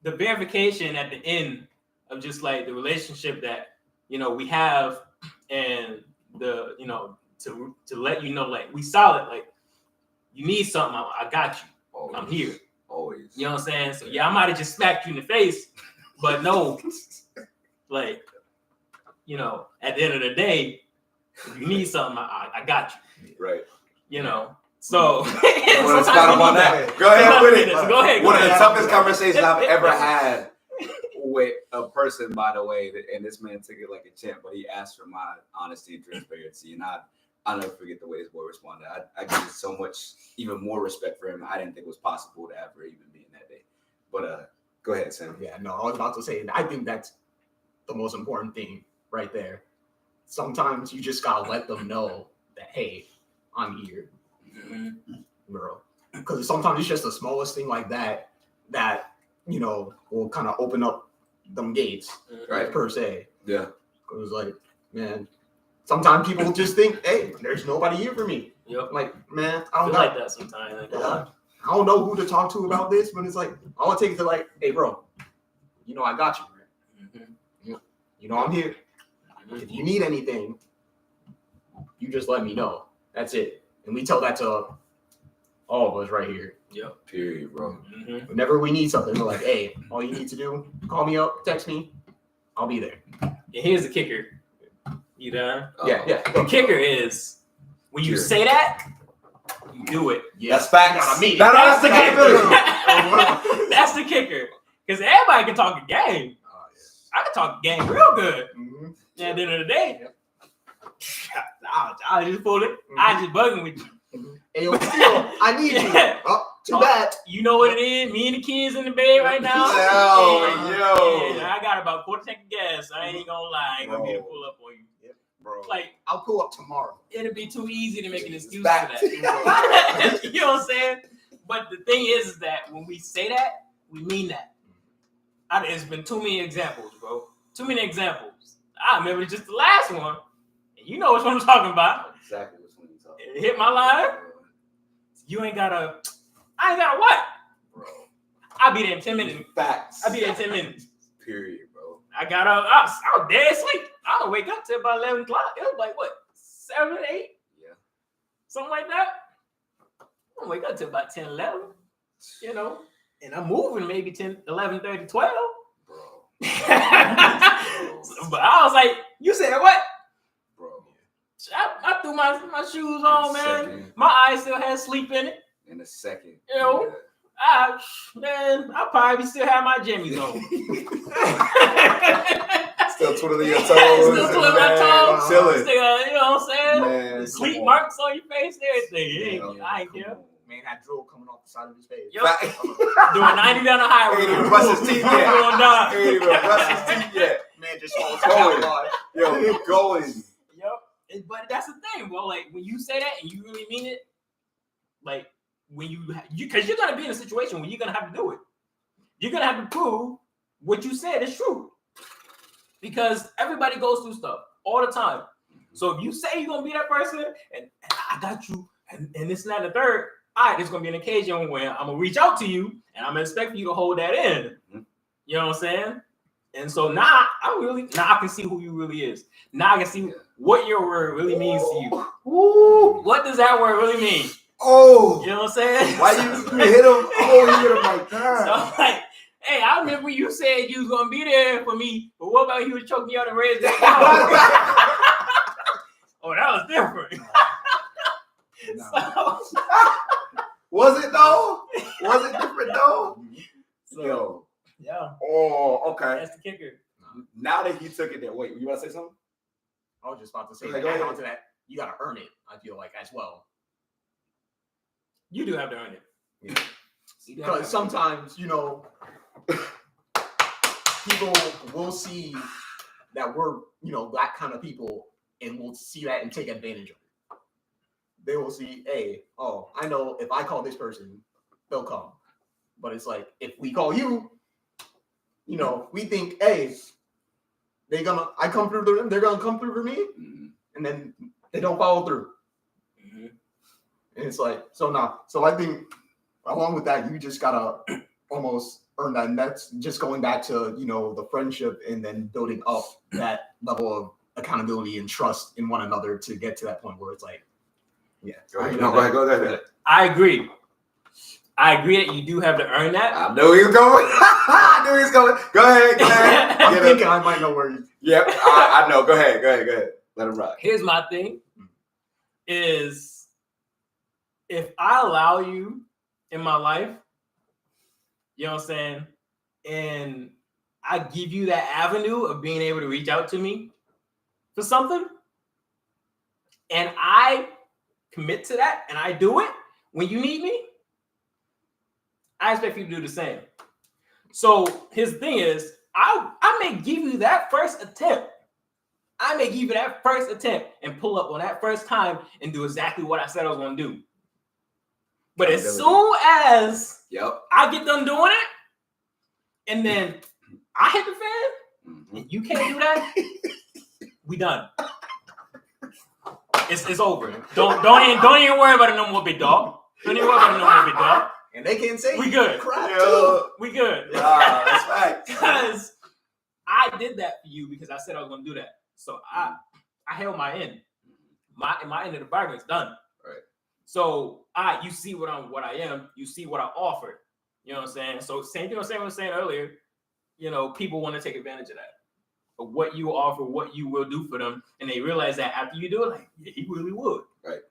verification at the end of just like the relationship that, you know, we have, and the, you know, to let you know, like, we solid, like, you need something, I got you. Always. I'm here. Always. You know what I'm saying? So yeah, I might have just smacked you in the face, but no, like, you know, at the end of the day, if you need something, I got you. Right. You know. So Want to spot up on that? Go ahead with it. So go ahead. One of the toughest conversations I've ever had with a person, by the way, and this man took it like a champ, but he asked for my honesty and transparency, and I'll never forget the way this boy responded. I give so much, even more respect for him. I didn't think it was possible to ever even be in that day. But go ahead, Sam. Yeah, no, I was about to say, I think that's the most important thing right there. Sometimes you just gotta let them know that, hey, I'm here, bro. Because sometimes it's just the smallest thing like that that, you know, will kind of open up them gates, Right. per se. Yeah. It was like, man, sometimes people just think, hey, there's nobody here for me. Yep. Like, man, I I don't feel got like that sometimes. Like, yeah. I don't know who to talk to about this, but it's like, all it takes is like, hey, bro, you know, I got you, man. You know, I'm here. If you need anything, you just let me know. That's it. And we tell that to all of us right here. Yep. Period, bro. Whenever we need something, we're like, hey, all you need to do, call me up, text me, I'll be there. And here's the kicker. You done? Yeah. The kicker is when you say that, you do it. Yeah. That's facts. Gotta meet it. That's the capability. That's the kicker. Because everybody can talk a game. I can talk a game real good. Mm-hmm. And at the end of the day, I just pull it. I just bugging with you. Hey, yo, still, I need you. Oh, too bad. You know what it is? Me and the kids in the bed right now. Yo. And I got about a quarter tank of gas. I ain't gonna lie. I ain't gonna be able to pull up on you. Yep, bro. Like, I'll pull up tomorrow. it'd be too easy to make an excuse for Fact. that. You know what I'm saying? But the thing is that when we say that, we mean that. It's been too many examples, bro. Too many examples. I remember just the last one. And you know which one I'm talking about. Exactly which one you talking about. It hit my line. You ain't gotta. I ain't gotta what? Bro. I'll be there in 10 minutes. Facts. I'll be there in 10 minutes. Period, bro. I got up. I was dead asleep. I don't wake up till about 11 o'clock. It was like, what, 7, 8? Yeah. Something like that. I don't wake up till about 10, 11. You know, and I'm moving maybe 10, 11, 30, 12. Bro. But I was like, you said what? Bro. I threw my shoes on, man. Second. My eyes still had sleep in it. In a second. You know, I probably still have my jammies on. Still twiddling your toes. Still twiddling my toes. Chilling. Still, you know what I'm saying? Man, The sleep come on. marks on your face, everything. Man, I ain't come care. on. Man had drool coming off the side of his face. Yep. Doing 90 down the highway. Ain't even brushed his teeth yet. Going down. Ain't even brushed his teeth yet. Man just all Going. going. Yo, going. Yep. But that's the thing, bro. Like, when you say that and you really mean it, like, when you because you're gonna be in a situation where you're gonna have to do it. You're gonna have to prove what you said is true. Because everybody goes through stuff all the time. So if you say you're gonna be that person and I got you and this and that and the third, all right, there's gonna be an occasion where I'm gonna reach out to you and I'm gonna expect you to hold that in. You know what I'm saying? And so now I can see who you really is. Now I can see what your word really means to you. Ooh. What does that word really mean? Oh. You know what I'm saying? Why you hit him? Oh, you hit him like that. So I'm like, hey, I remember you said you was gonna be there for me, but what about you was choking me out and raised that? Oh, that was different. No. So, Was it though? Was it different though? so, yeah, Oh, okay. that's the kicker. Now that he took it there, wait, you want to say something? I was just about to say, Okay, go add ahead. on to that, you gotta earn it, I feel like, as well. You do have to earn it. Yeah. Because sometimes, people will see that we're, that kind of people, and will see that and take advantage of it. They will see, hey, I know if I call this person, they'll come. But it's like, if we call you, we think, hey, I come through them, they're gonna come through for me, and then they don't follow through. And it's like, so I think along with that, you just gotta almost earn that. And that's just going back to, the friendship, and then building up that level of accountability and trust in one another to get to that point where it's like, yeah. Go ahead. I agree that you do have to earn that. I know he's going. I knew he's going. Go ahead. I'm thinking I might know where you. Yep, I know. Go ahead. Let him rock. Here's my thing: is if I allow you in my life, you know what I'm saying, and I give you that avenue of being able to reach out to me for something, and I commit to that, and I do it when you need me, I expect you to do the same. So his thing is, I may give you that first attempt. And pull up on that first time and do exactly what I said I was going to do. But as soon as I get done doing it, and then I hit the fan, and you can't do that, we done. It's over. Don't even worry about it no more, big dog. And they can't say we good. We good. That's right. Because I did that for you because I said I was going to do that. So I held my end. My end of the bargain is done. Right. So you see what I am. You see what I offered. You know what I'm saying? So same thing I was saying earlier. People want to take advantage of that. Of what you offer, what you will do for them, and they realize that after you do it, like, yeah, he really would. Right.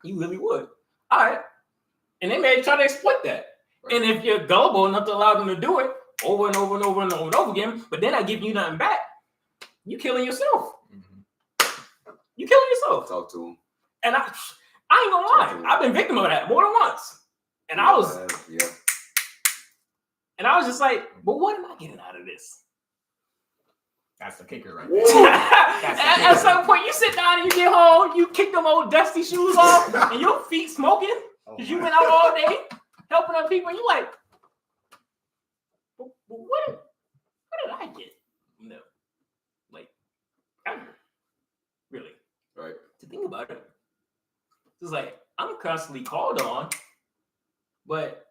He really would. All right. And they may try to exploit that. Right. And if you're gullible enough to allow them to do it over and over and over and over and over again, but they're not giving you nothing back, you killing yourself. You killing yourself. Talk to them. And I ain't gonna lie, I've been victim of that more than once. And I was just like, but what am I getting out of this? That's the kicker right there. At some point, you sit down and you get home, you kick them old dusty shoes off, and your feet smoking because you went out all day helping other people. And you like, but what did I get? No, like, really, right? To think about it, it's like I'm constantly called on, but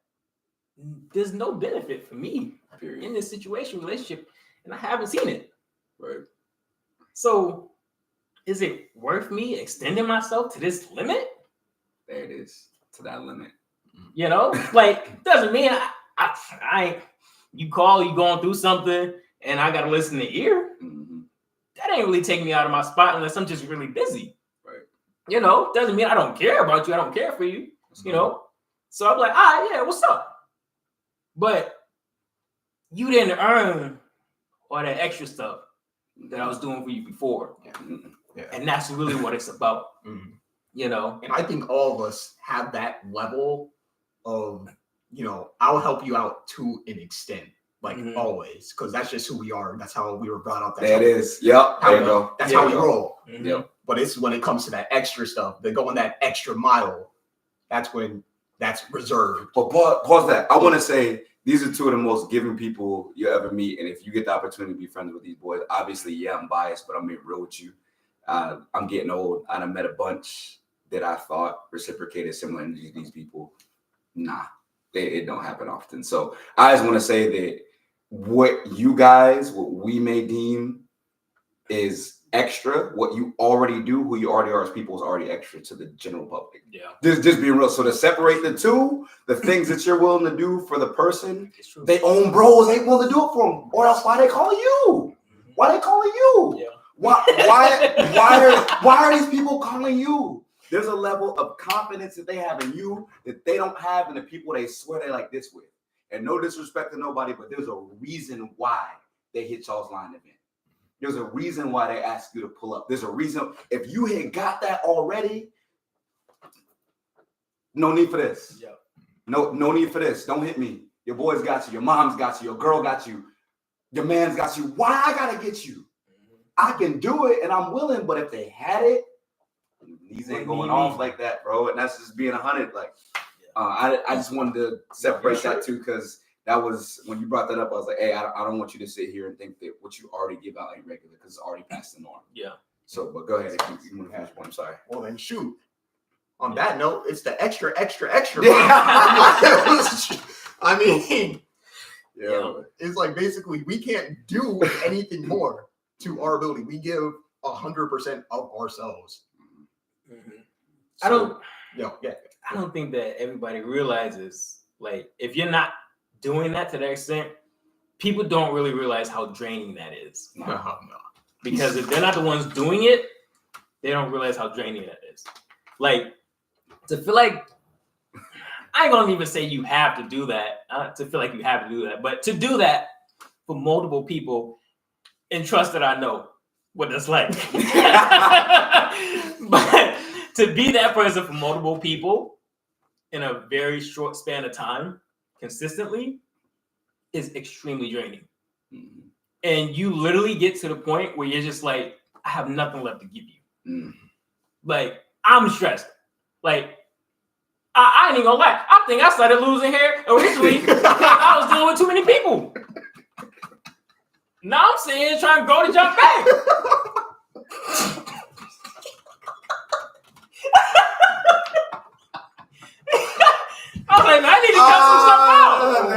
there's no benefit for me in this relationship, and I haven't seen it. Right. So, is it worth me extending myself to this limit? There it is, to that limit. Like, doesn't mean I you call, you going through something, and I got to listen to ear. That ain't really taking me out of my spot unless I'm just really busy. Right. Doesn't mean I don't care about you. I don't care for you. So I'm like, all right, yeah, what's up? But you didn't earn all that extra stuff that I was doing for you before. Yeah. And that's really what it's about. And I think all of us have that level of, I'll help you out to an extent, like always, because that's just who we are. That's how we were brought up. There you go. That's how we roll. Yep. But it's when it comes to that extra stuff, they going that extra mile. That's when that's reserved. But pause that. I want to say, these are two of the most giving people you ever meet. And if you get the opportunity to be friends with these boys, obviously, I'm biased, but I'm being real with you. I'm getting old. And I met a bunch that I thought reciprocated similar energy to these people. Nah, it don't happen often. So I just want to say that what we may deem is extra, what you already do, who you already are as people is already extra to the general public. Yeah. Just being real. So to separate the two, the things that you're willing to do for the person, they own bros ain't willing to do it for them. Or else why they calling you? Why they calling you? Yeah. Why are these people calling you? There's a level of confidence that they have in you that they don't have in the people they swear they like this with. And no disrespect to nobody, but there's a reason why they hit y'all's line event. There's a reason why they ask you to pull up. There's a reason. If you had got that already, No need for this. Yep. No need for this. Don't hit me. Your boys got you. Your mom's got you. Your girl got you. Your man's got you. Why I gotta get you? I can do it and I'm willing, but if they had it, these ain't going off like that, bro. And that's just being 100. Like, I just wanted to separate that too, because that was when you brought that up. I was like, hey, I don't want you to sit here and think that what you already give out ain't regular, because it's already past the norm. Yeah. So, but go ahead. If you want to finish point, I'm sorry. Well, then shoot. On that note, it's the extra. I mean, it's like basically we can't do anything more to our ability. We give 100% of ourselves. Mm-hmm. So, I don't think that everybody realizes, like, if you're not doing that to that extent, people don't really realize how draining that is. No. Because if they're not the ones doing it, they don't realize how draining that is. Like, to feel like, I ain't gonna even say you have to do that, to feel like you have to do that, but to do that for multiple people, and trust that I know what that's like. But to be that person for multiple people in a very short span of time, consistently, is extremely draining. Mm-hmm. And you literally get to the point where you're just like, I have nothing left to give you. Mm-hmm. Like, I'm stressed. Like, I ain't even gonna lie. I think I started losing hair originally because I was dealing with too many people. Now I'm sitting here trying to go to jump back. I was like, man, I need to cut some stuff out.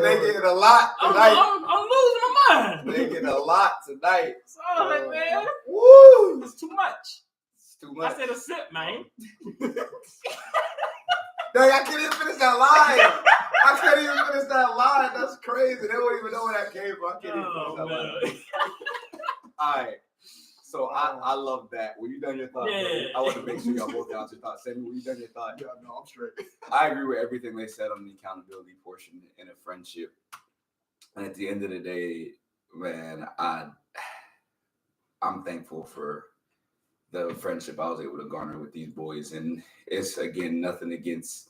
They get a lot tonight. I'm losing my mind. They get a lot tonight. So I was like, man, woo, it's too much. It's too much. I said a sip, man. Dang, I can't even finish that line. That's crazy. They don't even know where that came from. I can't even finish that line. All right. So I love that. Were you done your thought? Yeah. I want to make sure y'all both got your thoughts. Sammy, were you done your thought? Yeah, no, I'm straight. I agree with everything they said on the accountability portion in a friendship. And at the end of the day, man, I'm thankful for the friendship I was able to garner with these boys. And it's, again, nothing against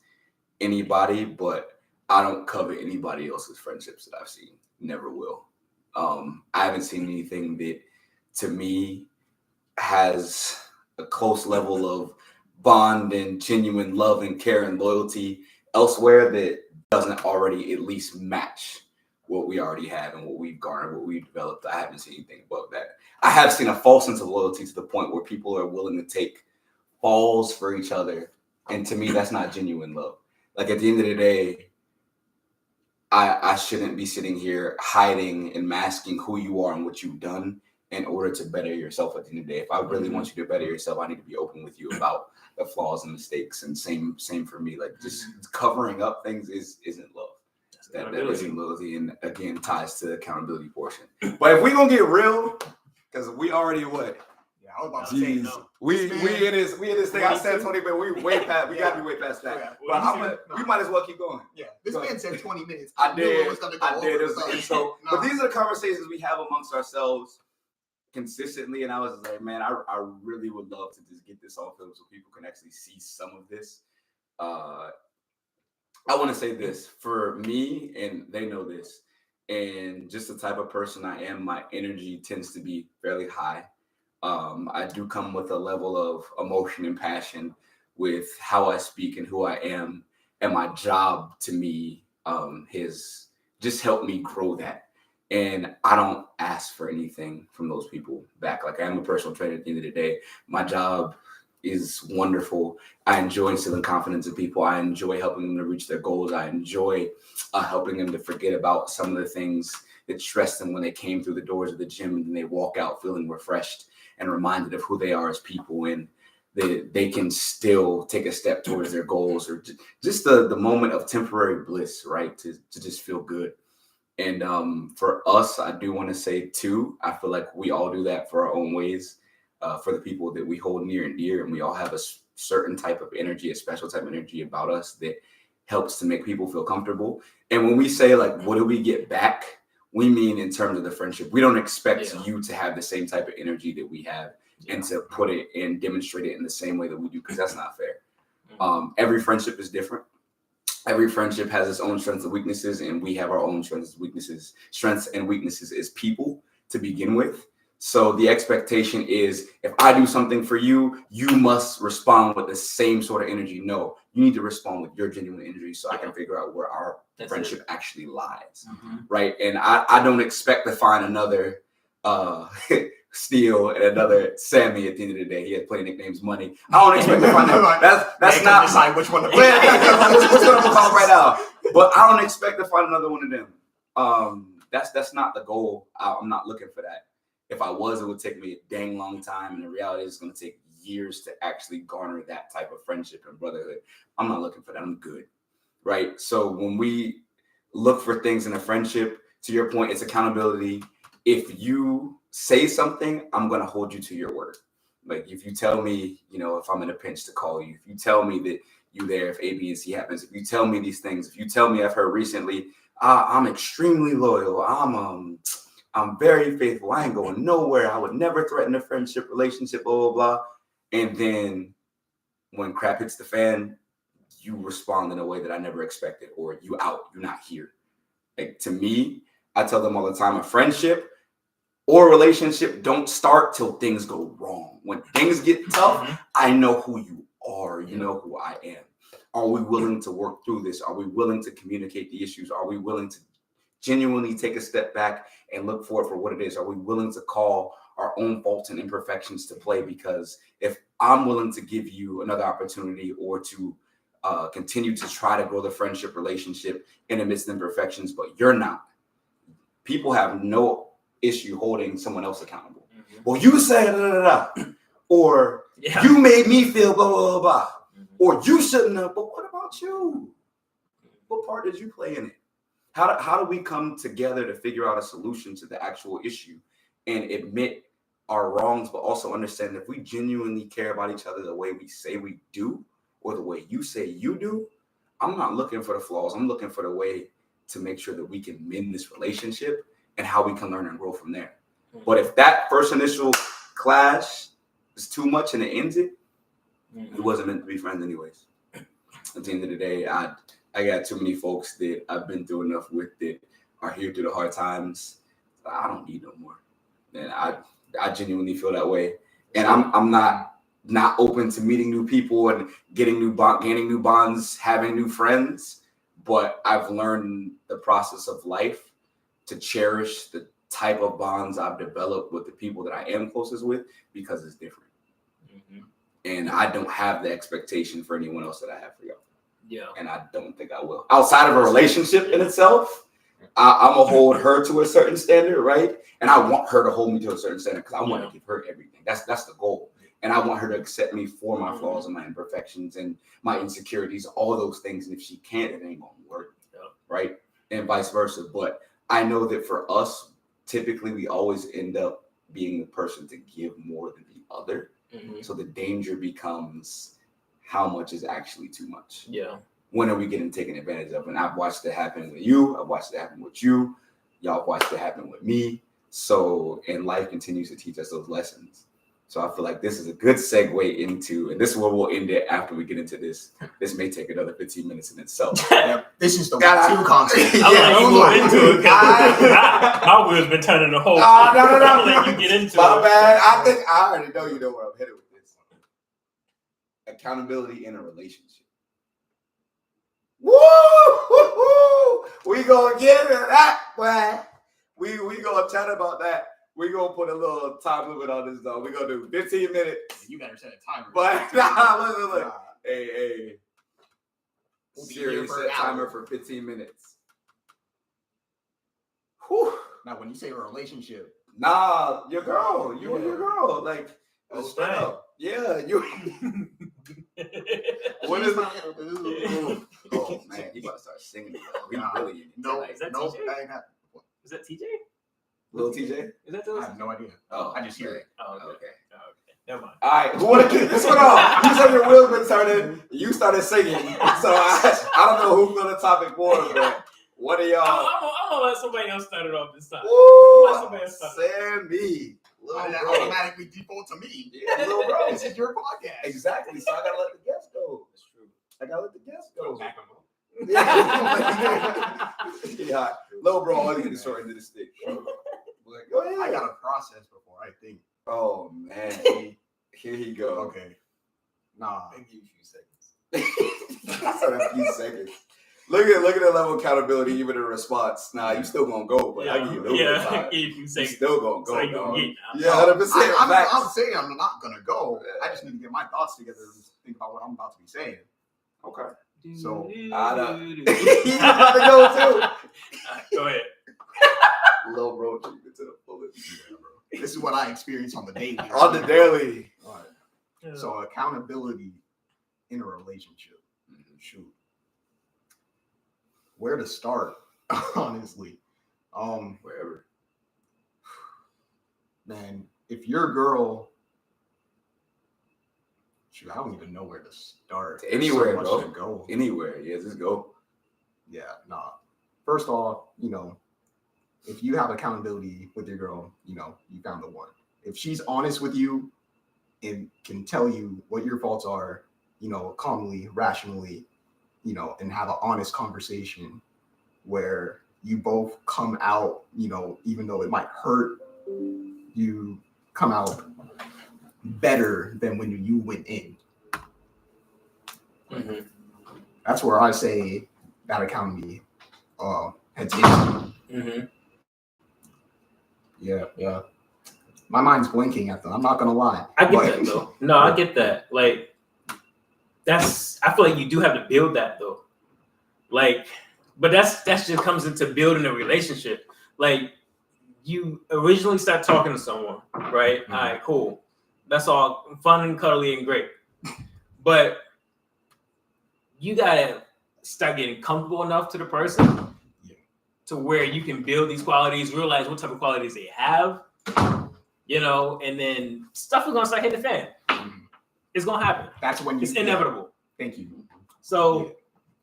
anybody, but I don't covet anybody else's friendships that I've seen. Never will. I haven't seen anything that, to me, has a close level of bond and genuine love and care and loyalty elsewhere that doesn't already at least match what we already have and what we've garnered, what we've developed. I haven't seen anything above that. I have seen a false sense of loyalty to the point where people are willing to take falls for each other. And to me, that's not genuine love. Like, at the end of the day, I shouldn't be sitting here hiding and masking who you are and what you've done in order to better yourself at the end of the day. If I really want you to better yourself, I need to be open with you about the flaws and mistakes. And same for me. Like, just covering up things isn't love. That isn't loyalty, and again ties to the accountability portion. But if we're gonna get real, because we already what? Yeah, I was about to say no. We in this thing. I said 20, but we way past. We gotta be way past that. Yeah. But we might as well keep going. Yeah, this man said 20 minutes. I did. So, but these are the conversations we have amongst ourselves consistently, and I was like, man, I really would love to just get this on film so people can actually see some of this. I want to say this for me, and they know this, and just the type of person I am, my energy tends to be fairly high. I do come with a level of emotion and passion with how I speak and who I am, and my job to me has just helped me grow that. And I don't ask for anything from those people back. Like, I am a personal trainer at the end of the day. My job is wonderful. I enjoy instilling confidence in people. I enjoy helping them to reach their goals. I enjoy helping them to forget about some of the things that stressed them when they came through the doors of the gym, and then they walk out feeling refreshed and reminded of who they are as people, and they can still take a step towards their goals, or just the moment of temporary bliss, right? To just feel good. And for us, I do want to say too, I feel like we all do that for our own ways. For the people that we hold near and dear, and we all have a certain type of energy, a special type of energy about us that helps to make people feel comfortable. And when we say, like, what do we get back, we mean in terms of the friendship. We don't expect you to have the same type of energy that we have and to put it and demonstrate it in the same way that we do, because that's not fair. Every friendship is different. Every friendship has its own strengths and weaknesses, and we have our own strengths and weaknesses as people to begin with. So the expectation is, if I do something for you, you must respond with the same sort of energy. No, you need to respond with your genuine energy so I can figure out where our friendship actually lies, right? And I don't expect to find another Steele and another Sammy at the end of the day. He has plenty of nicknames, Money. I don't expect to find that. That's not decide which one to which one I'm gonna call right now. But I don't expect to find another one of them. That's not the goal. I'm not looking for that. If I was, it would take me a dang long time, and the reality is it's going to take years to actually garner that type of friendship and brotherhood. I'm not looking for that. I'm good, right? So when we look for things in a friendship, to your point, it's accountability. If you say something, I'm going to hold you to your word. Like if you tell me, if I'm in a pinch to call you, if you tell me that you're there if A, B, and C happens, if you tell me these things, if you tell me I've heard recently, I'm extremely loyal. I'm very faithful. I ain't going nowhere. I would never threaten a friendship, relationship, blah, blah, blah. And then when crap hits the fan, you respond in a way that I never expected, or you're not here. Like to me, I tell them all the time, a friendship or a relationship don't start till things go wrong. When things get tough, I know who you are. You know who I am. Are we willing to work through this? Are we willing to communicate the issues? Are we willing to genuinely take a step back and look for it for what it is? Are we willing to call our own faults and imperfections to play? Because if I'm willing to give you another opportunity or to continue to try to grow the friendship relationship in the midst of imperfections, but you're not, people have no issue holding someone else accountable. Well, you said da, da, da, da. Or you made me feel blah, blah, blah, blah. Or you shouldn't have, but what about you? What part did you play in it? How do we come together to figure out a solution to the actual issue and admit our wrongs, but also understand if we genuinely care about each other the way we say we do, or the way you say you do, I'm not looking for the flaws. I'm looking for the way to make sure that we can mend this relationship and how we can learn and grow from there. But if that first initial clash is too much and it ends it, we wasn't meant to be friends anyways. At the end of the day, I got too many folks that I've been through enough with that are here through the hard times. I don't need no more. And I genuinely feel that way. And I'm not open to meeting new people and gaining new bonds, having new friends. But I've learned the process of life to cherish the type of bonds I've developed with the people that I am closest with, because it's different. And I don't have the expectation for anyone else that I have for y'all. Yeah. And I don't think I will. Outside of a relationship in itself, I'm going to hold her to a certain standard, right? And I want her to hold me to a certain standard because I want to give her everything. That's the goal. And I want her to accept me for my flaws and my imperfections and my insecurities, all those things. And if she can't, it ain't going to work, right? And vice versa. But I know that for us, typically we always end up being the person to give more than the other. So the danger becomes how much is actually too much. Yeah. When are we getting taken advantage of? And I've watched it happen with you. I've watched it happen with you. Y'all watched it happen with me. So, and life continues to teach us those lessons. So I feel like this is a good segue into, and this is where we'll end it after we get into this. This may take another 15 minutes in itself. This is the two content. My wheel's been turning the whole time. No. Let you get into My it. bad. I think I already know you know where I'm headed with this. Accountability in a relationship. Woo! We gonna get into that, boy. We gonna chat about that. We gonna put a little time limit on this though. We gonna do 15 minutes. You better set a timer. But look. Hey. We'll Serious set timer for 15 minutes. Whew. Now, when you say a relationship, your girl, you and your girl, like straight up. Yeah, you. What is it? Oh man, you about to start singing. We really no, is that no, TJ? Is that TJ? Little TJ? Is that I have no idea. Oh, I just hear it. Oh, okay. Never mind. All right, who want to kick this one off? You said your wheels been turning. You started singing, so I don't know who's on the topic more, but what are y'all? I'm gonna let somebody else start it off this time. Sammy. Why did that automatically default to me? Yeah, little bro. This is your podcast. Exactly. So I gotta let the guests go. That's true. I gotta let the guests go. Back 'em up. Yeah, little bro, always get the short end of the stick. Like, go ahead. I gotta process before I think. Oh man, here he go. Okay. Nah. I'll give you a few seconds. I said a few seconds. Look at the level of accountability, even in response. Nah, you still gonna go, but I give you a little bit of time. You still gonna go. So you gonna get now. Yeah, 100%. I'm saying I'm not gonna go. I just need to get my thoughts together and think about what I'm about to be saying. Okay. So I know. He's about to go too. Go ahead. Little bro, take it to the fullest. Yeah, bro. This is what I experience on the daily. On the daily. All right. So accountability in a relationship. Shoot. Where to start, honestly. Wherever. Man, if your girl, shoot, I don't even know where to start. Anywhere, There's so much to go. Anywhere. Yeah, just go. Yeah, nah. First off, if you have accountability with your girl, you found the one. If she's honest with you and can tell you what your faults are, calmly, rationally, and have an honest conversation where you both come out, even though it might hurt, you come out better than when you went in. Mm-hmm. That's where I say that accountability heads in. Mm-hmm. Yeah. My mind's blinking at them. I'm not gonna lie. I get that though. No, I get that. Like, I feel like you do have to build that though. Like, but that's just comes into building a relationship. Like, you originally start talking to someone, right? Mm-hmm. All right, cool. That's all fun and cuddly and great. But you gotta start getting comfortable enough to the person to where you can build these qualities, realize what type of qualities they have, and then stuff is gonna start hitting the fan. Mm-hmm. It's gonna happen. That's when it's inevitable. Thank you. So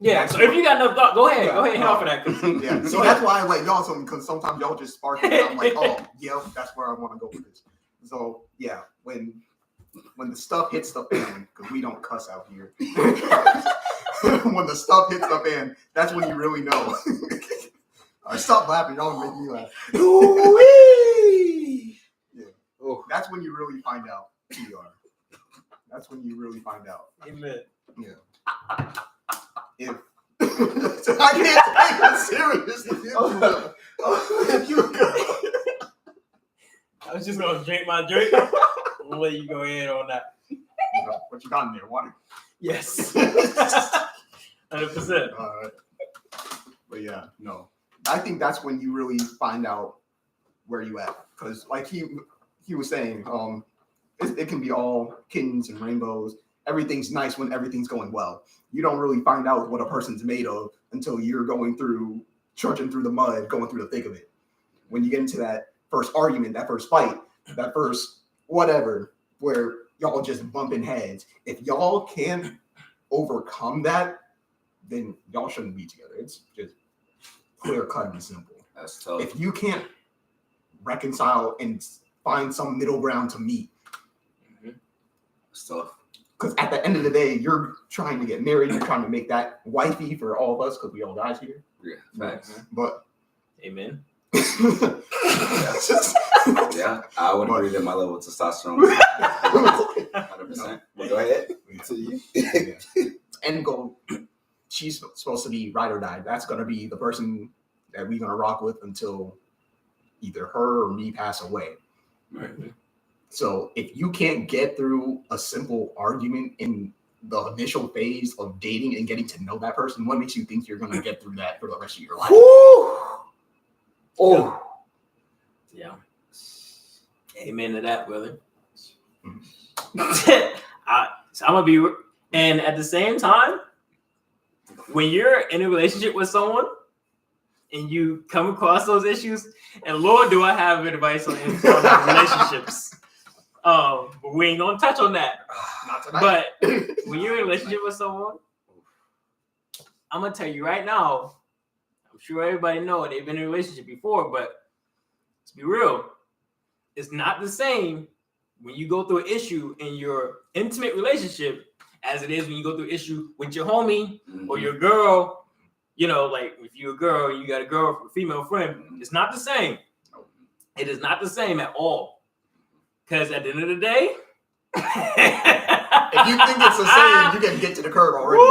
so if you got enough thought, go ahead and hit off of that. Yeah. So that's why I let y'all something, because sometimes y'all just spark it. And I'm like, oh yeah, that's where I want to go with this. So yeah, when the stuff hits the fan, because we don't cuss out here. When the stuff hits the fan, that's when you really know. All right, stop laughing. Y'all make me laugh. Yeah. Oh, that's when you really find out who you are. That's when you really find out. Amen. Yeah. If I can't take it seriously. If you I was just gonna drink my drink. We'll let you go ahead on that. What you got in there? Water? Yes. 100%. All right. But yeah, no. I think that's when you really find out where you at. Because like he was saying, it can be all kittens and rainbows. Everything's nice when everything's going well. You don't really find out what a person's made of until you're trudging through the mud, going through the thick of it. When you get into that first argument, that first fight, that first whatever, where y'all just bumping heads. If y'all can't overcome that, then y'all shouldn't be together. It's just clear cut and simple. That's tough. If you can't reconcile and find some middle ground to meet, it's tough. because at the end of the day, you're trying to get married. You're trying to make that wifey for all of us, because we all died here. Yeah, facts. But amen. Yeah, I would agree that my level of testosterone is 100%. But go ahead. End goal. She's supposed to be ride or die. That's gonna be the person that we're gonna rock with until either her or me pass away. Right. So if you can't get through a simple argument in the initial phase of dating and getting to know that person, what makes you think you're gonna get through that for the rest of your life? Oh. Yeah. Amen to that, brother. Mm-hmm. So I'm gonna be, and at the same time, when you're in a relationship with someone and you come across those issues, and Lord, do I have advice on relationships? But we ain't gonna touch on that. Not tonight. But when you're in a relationship with someone, I'm gonna tell you right now. I'm sure everybody know they've been in a relationship before, but to be real, it's not the same when you go through an issue in your intimate relationship as it is when you go through issue with your homie or your girl. You know, like if you're a girl and you got a female friend, it's not the same. It is not the same at all. Because at the end of the day, if you think it's the same, you can get to the curb already.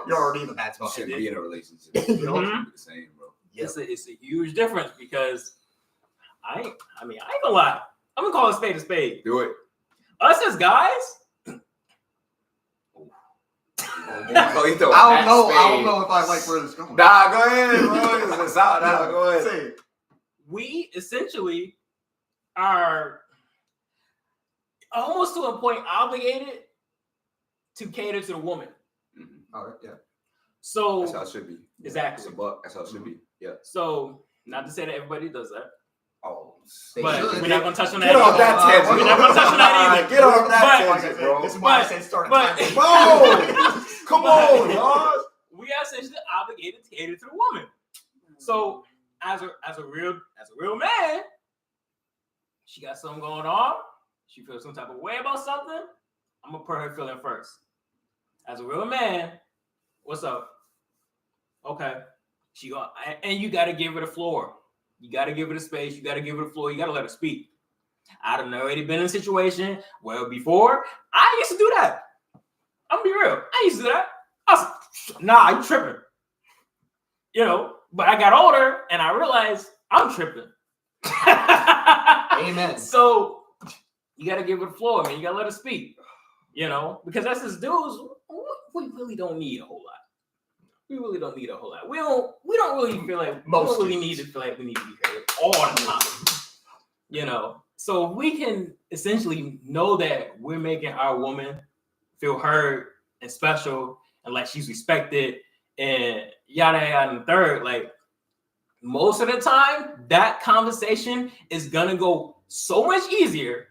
You're already in the bad You spot. shouldn't be in a relationship. You know? It should be the same, bro. it's a huge difference because I ain't gonna lie. I'm gonna call a spade a spade. Do it. Us as guys, I don't know if I like where this is going. Nah, go ahead, bro. It's out now. Go ahead. Say it. we essentially are almost to a point obligated to cater to the woman. All right, yeah. So That's how it should be. exactly. It's a buck. That's how it should be. Yeah. So not to say that everybody does that, Oh, but should. we're not gonna touch on that. Get off that tangent. We're not gonna touch on that either. Get off that But- tangent, bro. This is why I said start a but- time. Bro, come on, dog. We are essentially obligated to cater to the woman. So as a real man, she got something going on. She feels some type of way about something. I'm gonna put her feeling first. As a real man, what's up? Okay, and you gotta give her the floor. You gotta give her the space. You gotta give her the floor. You gotta let her speak. I've already been in a situation where before I used to do that. I'm gonna be real. I used to do that. I was, nah, you tripping. You know, but I got older and I realized I'm tripping. Amen. So you gotta give her the floor, man. You gotta let her speak. You know, because that's as dudes, we really don't need a whole lot. We really don't need a whole lot. We don't really feel like we don't really need to feel like we need to be heard all the time. You know, so we can essentially know that we're making our woman feel heard and special and like she's respected and yada yada and third. Like most of the time, that conversation is gonna go so much easier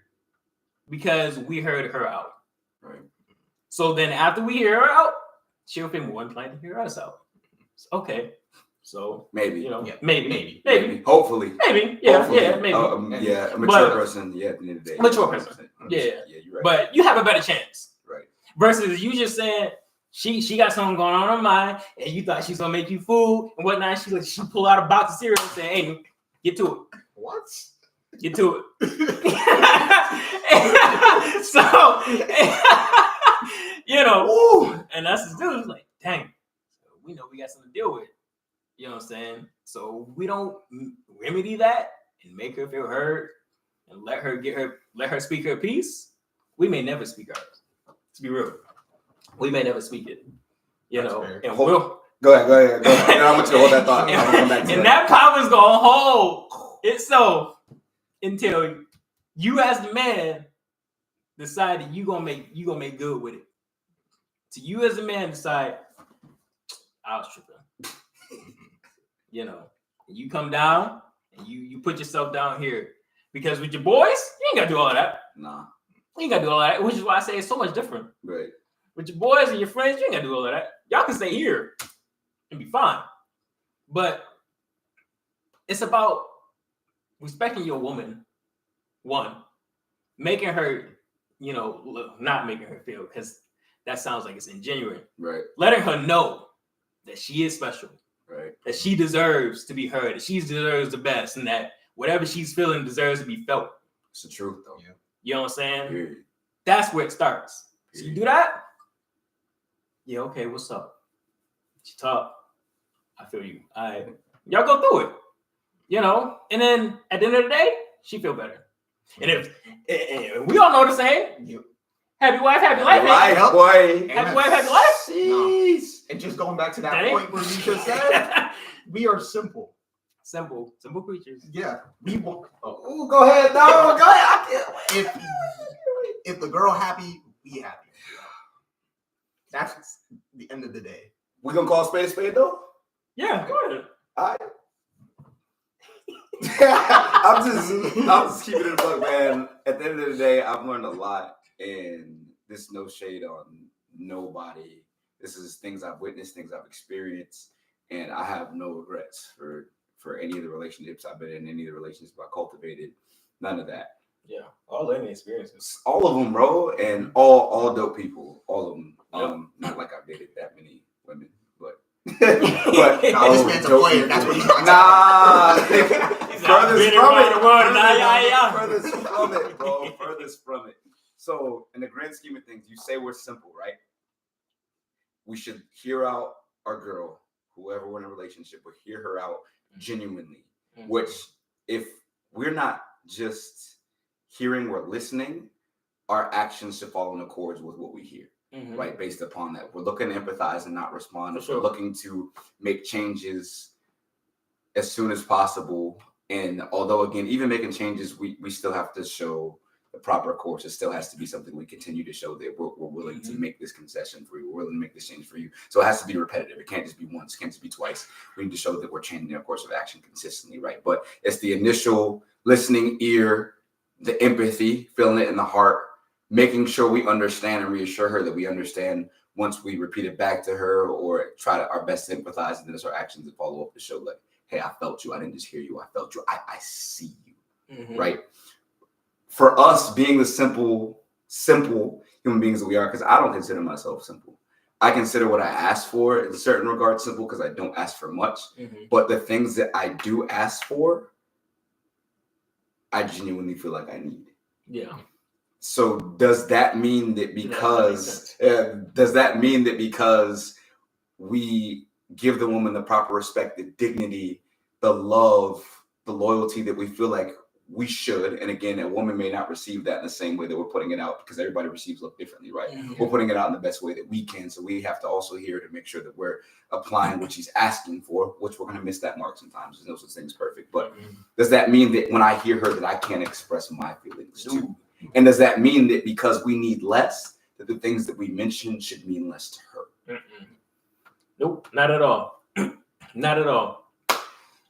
because we heard her out. Right. So then after we hear her out, she'll feel more inclined to hear us out. Okay. So Maybe. you know, Yeah. maybe. Hopefully. Maybe. Yeah, Hopefully. yeah, maybe. Yeah, a mature But- person. Yeah, at the end of the day. Mature person. 100%. Yeah. Yeah, you're right. But you have a better chance. Right. Versus you just saying she got something going on in her mind and you thought she's gonna make you food and whatnot. She pull out a box of cereal and say, hey, get to it. What? Get to it. So you know, Woo! and that's his dude. Like, dang, we know we got something to deal with. You know what I'm saying? So we don't remedy that and make her feel heard and let her speak her piece. We may never speak ours. To be real, we may never speak it. You That's know, fair. and we'll. Go ahead. I want you to hold that thought. I'm gonna come back to And that. that power's gonna hold itself until you, as the man, decide that you gonna make good with it. To you as a man, decide I was tripping. You know, and you come down and you put yourself down here because with your boys, you ain't gotta do all of that. Nah. You ain't gotta do all of that, which is why I say it's so much different. Right. With your boys and your friends, you ain't gotta do all of that. Y'all can stay here and be fine. But it's about respecting your woman, one, making her, you know, not making her feel, because that sounds like it's ingenuine. Right. Letting her know that she is special, Right. that she deserves to be heard, that she deserves the best, and that whatever she's feeling deserves to be felt. It's the truth, though. Yeah. You know what I'm saying? Period. That's where it starts. So you Period. do that? Yeah, okay, what's up? She talk. I feel you. Y'all go through it. You know, and then at the end of the day, she feel better. And if we all know the same, You. happy wife, happy life. Life, Happy boy. wife, happy life. Jeez. And just going back to that That ain't- point where you just said, we are simple. Simple creatures. Yeah. We want. Oh, go ahead. No, go ahead. I can't wait. If the girl happy, we happy. That's the end of the day. We gonna call a spade, though? Yeah, go ahead. All right. I'm just keeping it a buck, man. At the end of the day, I've learned a lot, and this is no shade on nobody. This is things I've witnessed, things I've experienced, and I have no regrets for any of the relationships I've been in, any of the relationships I cultivated, none of that. Yeah, all learning experiences. All of them, bro, and all dope people. All of them. Yep. Not like I've dated that many women, but This man's a player. That's what he's trying to nah. Furthest from it. Furthest Furthest from it, bro. Furthest from it. So, in the grand scheme of things, you say we're simple, right? We should hear out our girl, whoever we're in a relationship with, hear her out genuinely. Which, if we're not just hearing, we're listening, our actions should fall in accord with what we hear, right? Based upon that, we're looking to empathize and not respond. For sure. We're looking to make changes as soon as possible. And although, again, even making changes, we still have to show the proper course. It still has to be something we continue to show that we're willing to make this concession for you. We're willing to make this change for you. So it has to be repetitive. It can't just be once. It can't just be twice. We need to show that we're changing our course of action consistently, right? But it's the initial listening ear, the empathy, feeling it in the heart, making sure we understand and reassure her that we understand once we repeat it back to her or try to our best to empathize, and then it's our actions that follow up to show like, hey, I felt you. I didn't just hear you. I felt you. I see you, right? For us being the simple human beings that we are, because I don't consider myself simple. I consider what I ask for in certain regards simple because I don't ask for much. But the things that I do ask for, I genuinely feel like I need. Yeah. So does that mean that because we give the woman the proper respect, the dignity, the love, the loyalty that we feel like we should, and again, a woman may not receive that in the same way that we're putting it out because everybody receives love differently, right? We're putting it out in the best way that we can, so we have to also hear to make sure that we're applying what she's asking for, which we're going to miss that mark sometimes. There's no such thing as perfect, but does that mean that when I hear her that I can't express my feelings too? And does that mean that because we need less, that the things that we mention should mean less to her? Nope, not at all. Not at all.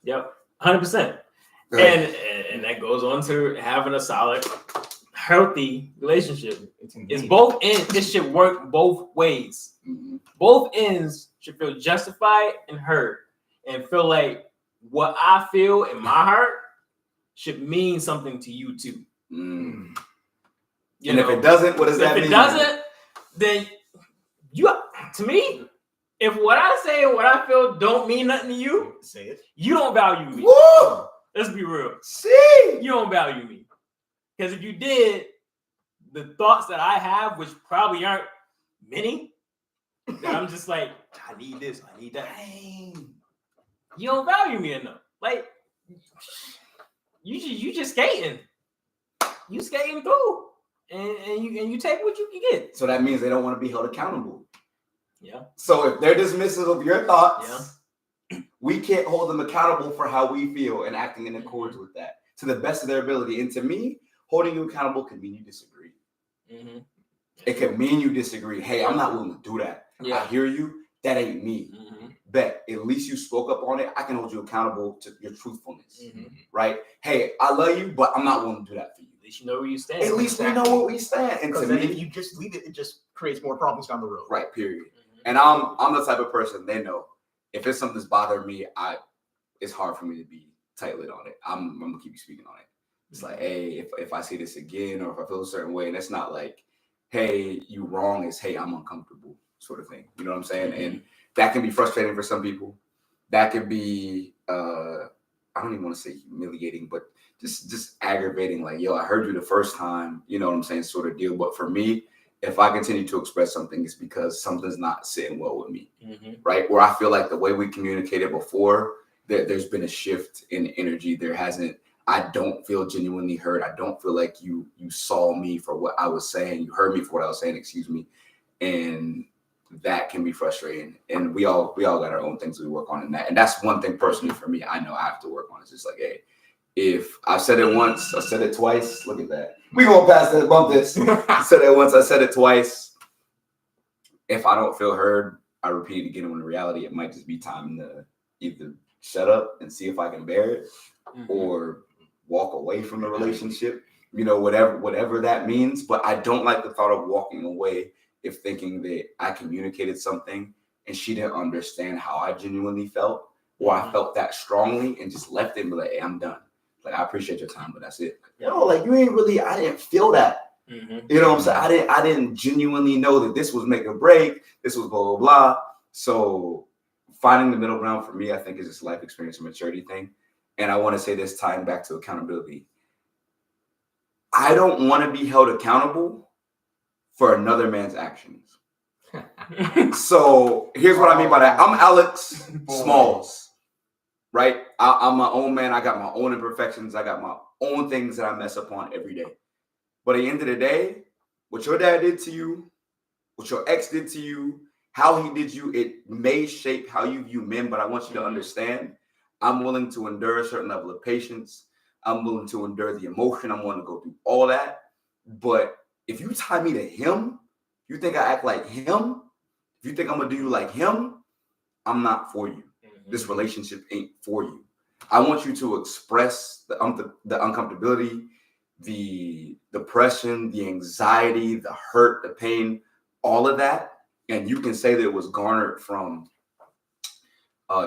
Yep, 100%. Right. And that goes on to having a solid, healthy relationship. It's both ends. It should work both ways. Both ends should feel justified and heard, and feel like what I feel in my heart should mean something to you too. And if it doesn't, what does that mean? If it doesn't, then to me, if what I say and what I feel don't mean nothing to you, say it. You don't value me. Woo! Let's be real. See, you don't value me. Because if you did, the thoughts that I have, which probably aren't many, that I'm just like, I need this, I need that. Dang. You don't value me enough. Like, you just skating. You skating through. And you take what you can get. So that means they don't want to be held accountable. Yeah. So if they're dismissive of your thoughts, we can't hold them accountable for how we feel and acting in accordance with that to the best of their ability. And to me, holding you accountable can mean you disagree. It can mean you disagree. Hey, I'm not willing to do that. I hear you. That ain't me. Bet at least you spoke up on it. I can hold you accountable to your truthfulness. Right? Hey, I love you, but I'm not willing to do that for you. At least you know where you stand. At least we know where we stand. And to me, if you just leave it, it just creates more problems down the road. Right, period. And I'm the type of person, they know, if it's something that's bothering me, it's hard for me to be tight-lipped on it. I'm gonna keep speaking on it. It's like, hey, if I see this again, or if I feel a certain way, and it's not like, hey, you wrong, it's hey, I'm uncomfortable sort of thing. You know what I'm saying? And that can be frustrating for some people. That could be I don't even want to say humiliating, but just aggravating, like, yo, I heard you the first time, you know what I'm saying, sort of deal. But for me, if I continue to express something, it's because something's not sitting well with me, right? Where I feel like the way we communicated before, there's been a shift in energy. I don't feel genuinely heard. I don't feel like you saw me for what I was saying. You heard me for what I was saying, excuse me. And that can be frustrating. And we all got our own things we work on in that. And that's one thing personally for me, I know I have to work on. It's just like, hey, if I said it once, I said it twice, look at that. We gonna pass that, bump this. I said it once, I said it twice. If I don't feel heard, I repeat it again. When in reality, it might just be time to either shut up and see if I can bear it, or walk away from the relationship. You know, whatever that means. But I don't like the thought of walking away if thinking that I communicated something and she didn't understand how I genuinely felt, or I felt that strongly and just left it and be like, hey, I'm done. Like, I appreciate your time, but that's it. Like you ain't really. I didn't feel that. You know what I'm saying? I didn't genuinely know that this was make or break. This was blah blah blah. So finding the middle ground for me, I think, is just life experience and maturity thing. And I want to say this, tying back to accountability. I don't want to be held accountable for another man's actions. So here's what I mean by that. I'm Alex Smalls, right? I'm my own man. I got my own imperfections. I got my own things that I mess up on every day. But at the end of the day, what your dad did to you, what your ex did to you, how he did you, it may shape how you view men. But I want you to understand, I'm willing to endure a certain level of patience. I'm willing to endure the emotion. I'm willing to go through all that. But if you tie me to him, you think I act like him, if you think I'm going to do you like him, I'm not for you. This relationship ain't for you. I want you to express the uncomfortability, the depression, the anxiety, the hurt, the pain, all of that. And you can say that it was garnered from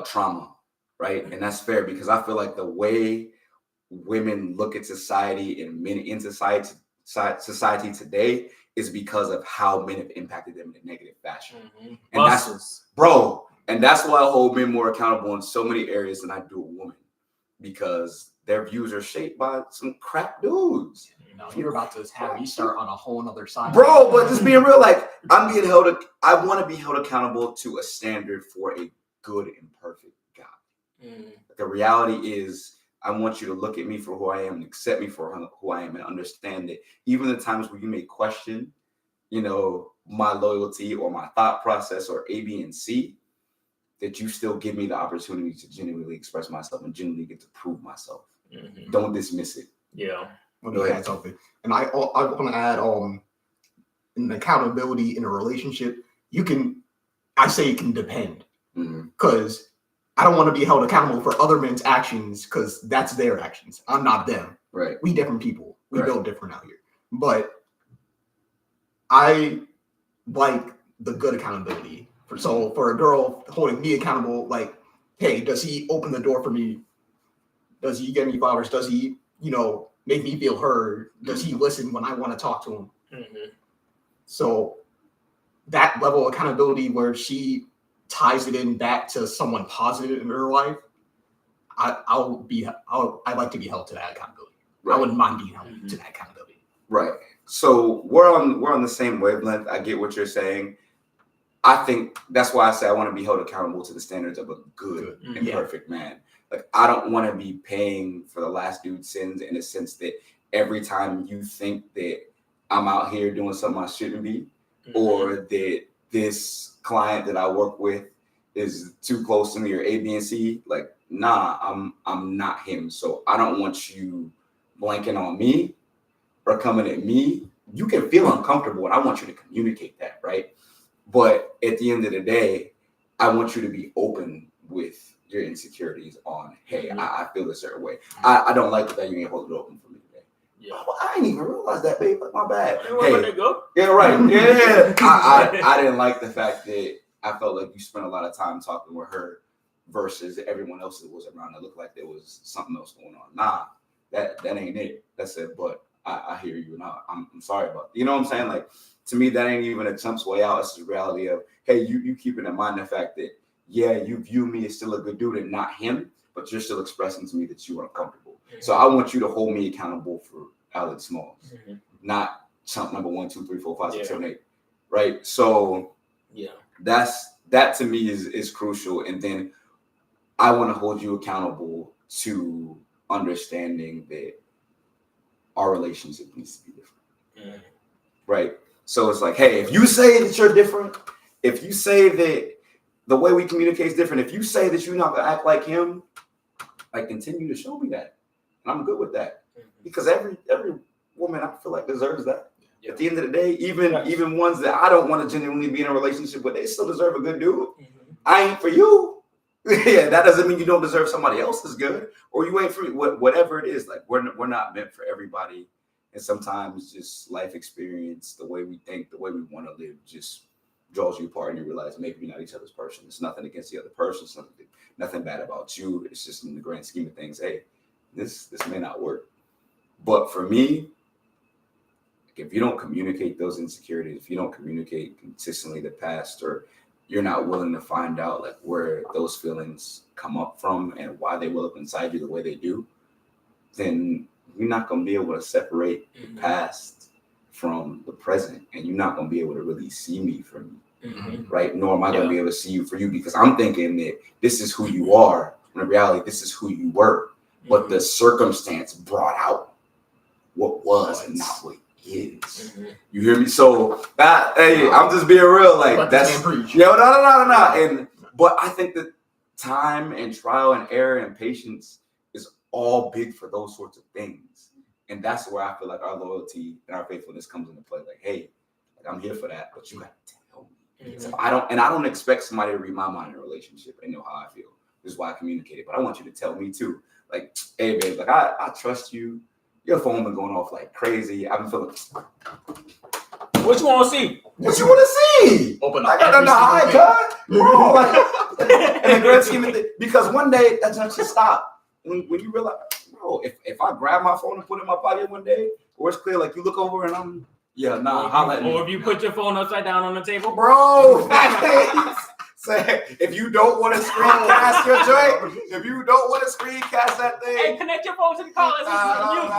trauma, right? And that's fair, because I feel like the way women look at society and men in society today is because of how men have impacted them in a negative fashion. And that's, bro, and that's why I hold men more accountable in so many areas than I do a woman, because their views are shaped by some crap dudes. You're about to have me start on a whole other side, bro. But just being real, like I want to be held accountable to a standard for a good and perfect God. The reality is, I want you to look at me for who I am and accept me for who I am, and understand that even the times where you may question, my loyalty or my thought process or A, B, and C, that you still give me the opportunity to genuinely express myself and genuinely get to prove myself. Don't dismiss it. Yeah. Let me add something. And I want to add an accountability in a relationship. I say it can depend, because I don't want to be held accountable for other men's actions, because that's their actions. I'm not them. Right. We different people. We build different out here. But I like the good accountability. For a girl holding me accountable, like, hey, does he open the door for me? Does he get me flowers? Does he, make me feel heard? Does he listen when I want to talk to him? So that level of accountability where she ties it in back to someone positive in her life, I'd like to be held to that accountability. Right. I wouldn't mind being held to that accountability. Right. So we're on the same wavelength. I get what you're saying. I think that's why I say I want to be held accountable to the standards of a good and perfect man. Like, I don't want to be paying for the last dude's sins, in a sense that every time you think that I'm out here doing something I shouldn't be, or that this client that I work with is too close to me, or A, B, and C, like, nah, I'm not him. So I don't want you blanking on me or coming at me. You can feel uncomfortable, and I want you to communicate that, right? But at the end of the day, I want you to be open with your insecurities on, hey, I feel a certain way. I don't like that you ain't hold it open for me today. Yeah. Oh, I didn't even realize that, babe. Like, my bad. Hey, go? Yeah, right. Yeah. I didn't like the fact that I felt like you spent a lot of time talking with her versus everyone else that was around. It looked like there was something else going on. Nah, that ain't it. That's it. But I hear you, and I'm sorry about it. You know what I'm saying? Like, to me, that ain't even a chump's way out. It's the reality of, hey, you keeping in mind the fact that, yeah, you view me as still a good dude and not him, but you're still expressing to me that you are uncomfortable. So I want you to hold me accountable for Alex Smalls, not chump number 1, 2, 3, 4, 5, 6, 7, 8. Right. So that to me is crucial. And then I want to hold you accountable to understanding that our relationship needs to be different. Right. So it's like, hey, if you say that you're different, if you say that the way we communicate is different, if you say that you're not gonna act like him, like, continue to show me that, and I'm good with that, because every woman, I feel like, deserves that. At the end of the day, even ones that I don't want to genuinely be in a relationship with, they still deserve a good dude. I ain't for you. Yeah, that doesn't mean you don't deserve somebody else's good, or you ain't for whatever it is. Like, we're not meant for everybody, and sometimes just life experience, the way we think, the way we want to live, just draws you apart, and you realize maybe you're not each other's person. It's nothing against the other person. It's nothing bad about you. It's just, in the grand scheme of things, hey, this may not work. But for me, if you don't communicate those insecurities, if you don't communicate consistently the past, or you're not willing to find out like where those feelings come up from and why they well up inside you the way they do, then you're not going to be able to separate the past from the present, and you're not going to be able to really see me for me, right? Nor am I going to be able to see you for you, because I'm thinking that this is who you are. In reality, this is who you were, but the circumstance brought out what was and not what is. You hear me? So that, hey, I'm just being real. Like that's no. And but I think that time and trial and error and patience is all big for those sorts of things. And that's where I feel like our loyalty and our faithfulness comes into play. Like, hey, like I'm here for that, but you got to tell me. So I don't expect somebody to read my mind in a relationship and know how I feel. This is why I communicate it. But I want you to tell me too. Like, hey, babe, like I trust you. Your phone been going off like crazy. I've been feeling. What you want to see? What you want to see? Open I got the high cut. Bro, like, in the grand scheme of things, because one day that just stop. When you realize, bro, if I grab my phone and put it in my pocket one day, or it's clear, like you look over and I'm, or if you put your phone upside down on the table, bro. Say, if you don't want to screencast your joint, if you don't want to screencast that thing, hey, connect your phone to the car. Let's listen to the music.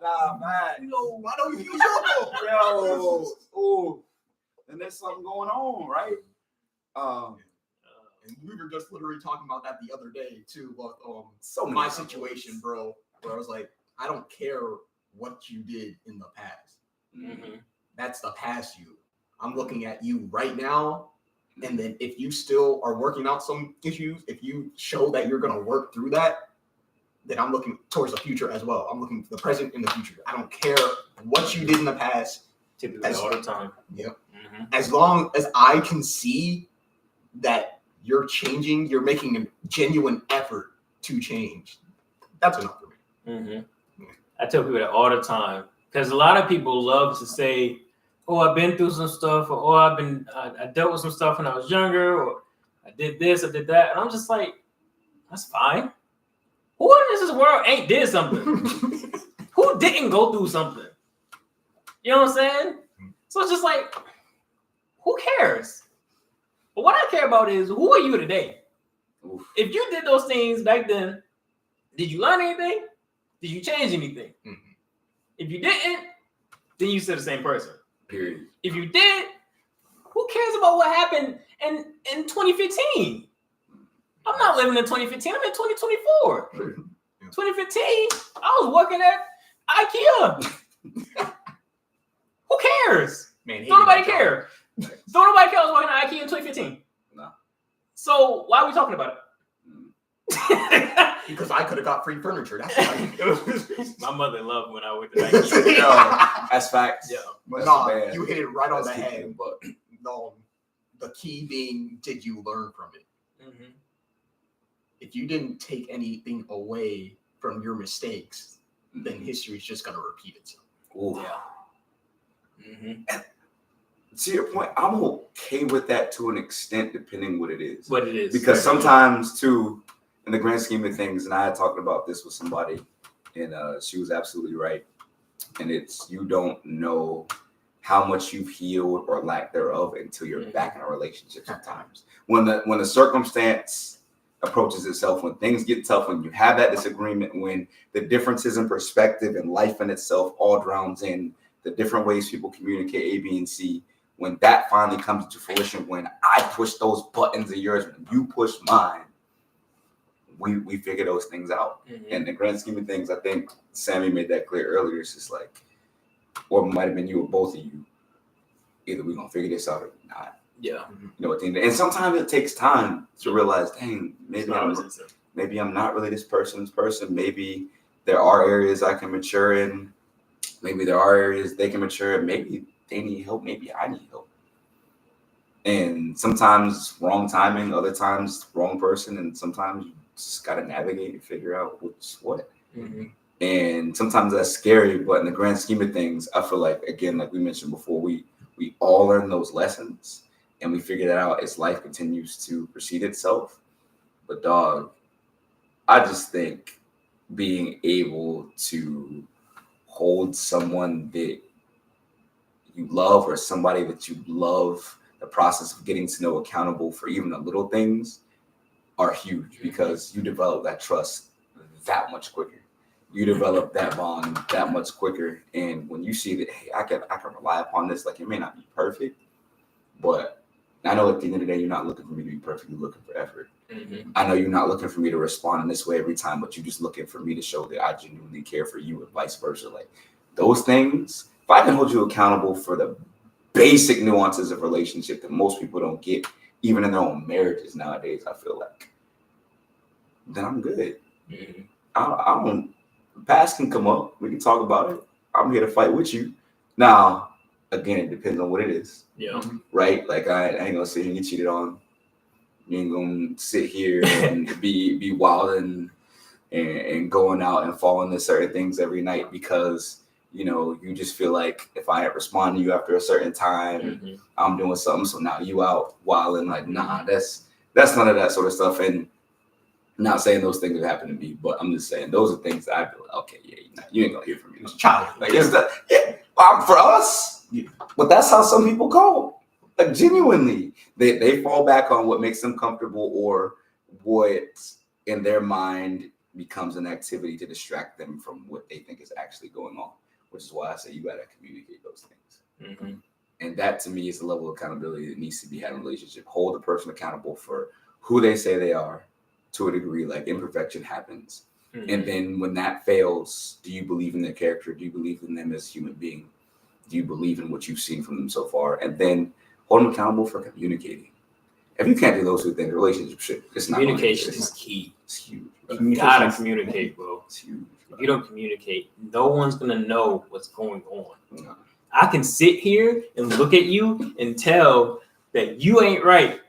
Nah, man. You know, Why don't you use your phone? Yo, ooh, and there's something going on, right? And we were just literally talking about that the other day too. But so my situation, bro, where I was like, I don't care what you did in the past. That's the past you. I'm looking at you right now. And then if you still are working out some issues, if you show that you're going to work through that, then I'm looking towards the future as well. I'm looking for the present and the future. I don't care what you did in the past. Typically all the time. Yep. As long as I can see that you're changing, you're making a genuine effort to change, that's enough for me. I tell people that all the time, because a lot of people love to say, oh, I've been through some stuff, or I dealt with some stuff when I was younger, or I did this, I did that. And I'm just like, that's fine. Who in this world ain't did something? Who didn't go through something? You know what I'm saying? So it's just like, who cares? But what I care about is, who are you today? Oof. If you did those things back then, did you learn anything? Did you change anything? If you didn't, then you're still the same person. Period. If you did, who cares about what happened in 2015? I'm not living in 2015. I'm in 2024. 2015, I was working at IKEA. Who cares? Man, don't nobody care. Don't nobody care I was working at IKEA in 2015. No. So why are we talking about it? Because I could have got free furniture. That's why. My mother loved when I went to IKEA. That's facts. Yeah. But no, you hit it right on the head. But no, the key being, did you learn from it? If you didn't take anything away from your mistakes, then history is just going to repeat itself. Ooh. Yeah. And to your point, I'm okay with that to an extent, depending what it is. What it is. Because sometimes, too, in the grand scheme of things, and I had talked about this with somebody, and she was absolutely right. And it's, you don't know how much you've healed or lack thereof until you're back in a relationship sometimes. When the circumstance approaches itself, when things get tough, when you have that disagreement, when the differences in perspective and life in itself all drowns in the different ways people communicate A, B, and C, when that finally comes to fruition, when I push those buttons of yours, when you push mine, we figure those things out. And the grand scheme of things, I think Sammy made that clear earlier. It's just like, or it might have been you or both of you. Either we're gonna figure this out or not. Yeah. You know what I mean? And sometimes it takes time to realize, dang, maybe I'm not really this person's person. Maybe there are areas I can mature in. Maybe there are areas they can mature in. Maybe they need help. Maybe I need help. And sometimes wrong timing, other times wrong person, and sometimes you just gotta navigate and figure out what's what. And sometimes that's scary, but in the grand scheme of things, I feel like, again, like we mentioned before, we all learn those lessons and we figure that out as life continues to proceed itself. But dog, I just think being able to hold someone that you love or somebody that you love, the process of getting to know accountable for even the little things are huge because you develop that trust that much quicker. You develop that bond that much quicker. And when you see that, hey, I can rely upon this, like it may not be perfect, but I know at the end of the day, you're not looking for me to be perfect, you're looking for effort. Mm-hmm. I know you're not looking for me to respond in this way every time, but you're just looking for me to show that I genuinely care for you and vice versa. Like those things, if I can hold you accountable for the basic nuances of relationship that most people don't get, even in their own marriages nowadays, I feel like, then I'm good. Mm-hmm. I don't, past can come up. We can talk about it. I'm here to fight with you. Now, again, it depends on what it is. Yeah. Right? Like I ain't gonna sit here and get cheated on. You ain't gonna sit here and be wild and going out and falling into certain things every night because you just feel like if I ain't respond to you after a certain time, Mm-hmm. I'm doing something. So now you out wilding. Like, nah, that's none of that sort of stuff. And not saying those things have happened to me, but I'm just saying those are things that I feel like, okay, yeah, you ain't gonna hear from me. It's child. Like it's that, yeah, for us, yeah. But that's how some people go. Like genuinely, they fall back on what makes them comfortable or what in their mind becomes an activity to distract them from what they think is actually going on. Which is why I say you gotta communicate those things. Mm-hmm. And that to me is the level of accountability that needs to be had in a relationship. Hold the person accountable for who they say they are to a degree. Like imperfection happens. Mm-hmm. And then when that fails, do you believe in their character? Do you believe in them as a human being? Do you believe in what you've seen from them so far? And then hold them accountable for communicating. If you can't do those two things, relationship shit, it's not. Communication is key. It's huge. You gotta communicate, bro. It's huge. If you don't communicate, no one's gonna know what's going on. No. I can sit here and look at you and tell that you ain't right.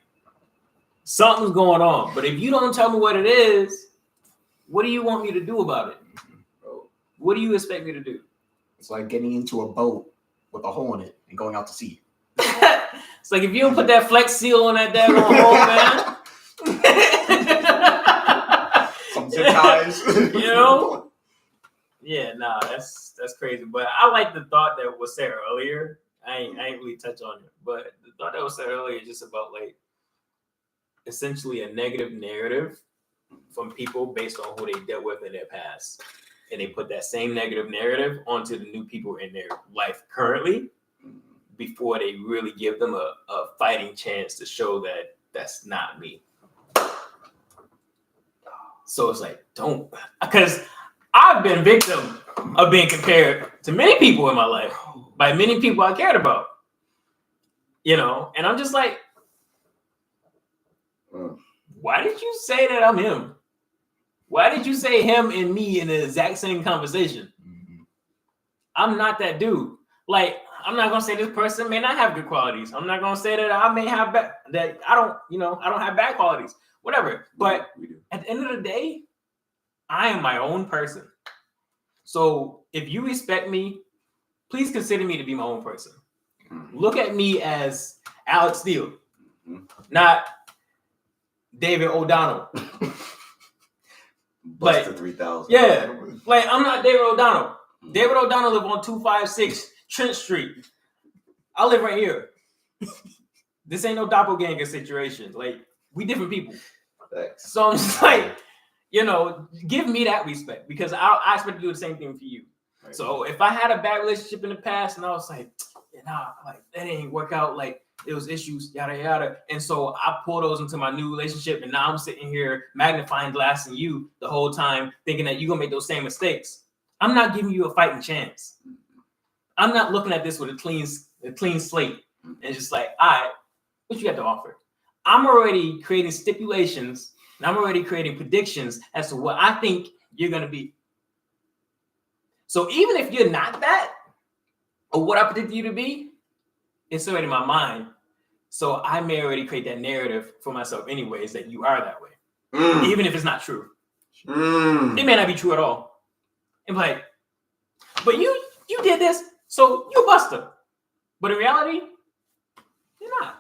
Something's going on. But if you don't tell me what it is, what do you want me to do about it? Bro, what do you expect me to do? It's like getting into a boat with a hole in it and going out to sea. It's like if you don't put that Flex Seal on that daggone hole, man. Some zip ties. You know? Yeah, nah, that's crazy. But I like the thought that was said earlier. I ain't really touch on it, but the thought that was said earlier is just about like essentially a negative narrative from people based on who they dealt with in their past. And they put that same negative narrative onto the new people in their life currently before they really give them a fighting chance to show that that's not me. So it's like, don't, because I've been victim of being compared to many people in my life by many people I cared about, and I'm just like, why did you say that I'm him? Why did you say him and me in the exact same conversation? Mm-hmm. I'm not that dude. Like, I'm not gonna say this person may not have good qualities. I'm not gonna say that I may have that I don't have bad qualities. Whatever. But at the end of the day, I am my own person. So if you respect me, please consider me to be my own person. Mm-hmm. Look at me as Alex Steele, not David O'Donnell. Buster like, 3000. Yeah, like I'm not David O'Donnell. David O'Donnell live on 256 Trent Street. I live right here. This ain't no doppelganger situation. Like, we different people. Thanks. So I'm just like, give me that respect because I expect to do the same thing for you. Right. So if I had a bad relationship in the past and I was like, like that ain't work out, like there was issues, yada yada, and so I pull those into my new relationship, and now I'm sitting here magnifying glassing you the whole time, thinking that you're gonna make those same mistakes. I'm not giving you a fighting chance. I'm not looking at this with a clean slate and just like, all right, what you got to offer? I'm already creating stipulations and I'm already creating predictions as to what I think you're gonna be. So even if you're not that, or what I predict you to be, it's already in my mind. So I may already create that narrative for myself anyways that you are that way. Even if it's not true. It may not be true at all. And like, but you did this, so you Buster. But in reality, you're not.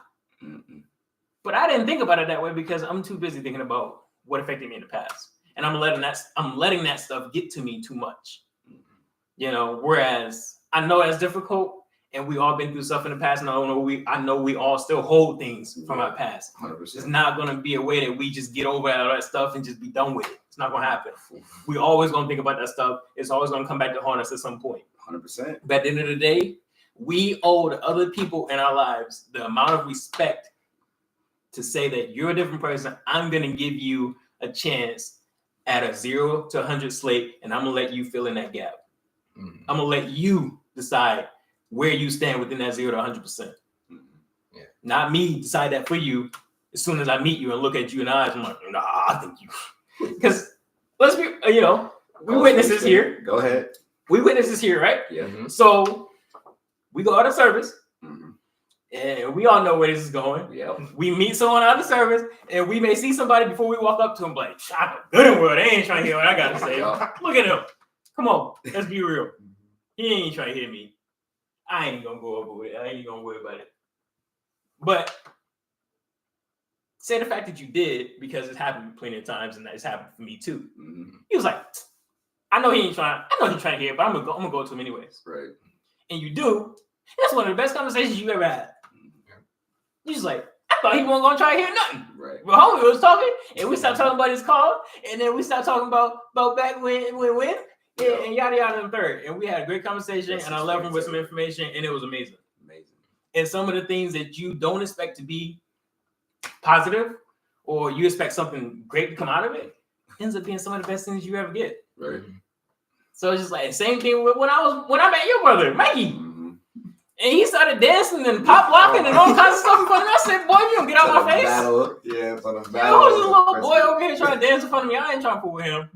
But I didn't think about it that way because I'm too busy thinking about what affected me in the past. and I'm letting that stuff get to me too much. Whereas I know that's difficult, and we all been through stuff in the past, and I know we all still hold things from our past. 100%. It's not gonna be a way that we just get over all that stuff and just be done with it. It's not gonna happen. We always gonna think about that stuff. It's always gonna come back to haunt us at some point. 100%. But at the end of the day, we owe the other people in our lives the amount of respect to say that you're a different person. I'm gonna give you a chance at a 0 to 100 slate, and I'm gonna let you fill in that gap. I'm gonna let you decide where you stand within that 0 to 100%. Yeah. Not me decide that for you. As soon as I meet you and look at you in the eyes, I'm like, nah, I think you. Because let's be, we witness this here. Go ahead. We witness this here, right? Yeah. So we go out of service, Mm-hmm. and we all know where this is going. Yeah. We meet someone out of service, and we may see somebody before we walk up to them, like, I know good and well, they ain't trying to hear what I gotta say. Look at him. Come on, let's be real. He ain't trying to hear me. I ain't gonna go over with it. I ain't gonna worry about it. But say the fact that you did, because it's happened plenty of times, and that's happened for me too. Mm-hmm. He was like, I know he's trying to hear it, but I'm gonna go to him anyways. Right. And you do. That's one of the best conversations you ever had. You're just like, I thought he wasn't gonna try to hear nothing. Right. But homie was talking, and we stopped talking about his call, and then we stopped talking about back when, and yada yada and third. And we had a great conversation, and I left him with some information, and it was amazing. And some of the things that you don't expect to be positive, or you expect something great to come out of it, ends up being some of the best things you ever get. Right. So it's just like same thing with when I met your brother, Mikey. Mm-hmm. And he started dancing and pop locking and all kinds of stuff in front of me. I said, boy, you don't get out my face. Yeah, for the There battle. was a little boy over here trying to dance in front of me. I ain't trying to fool with him.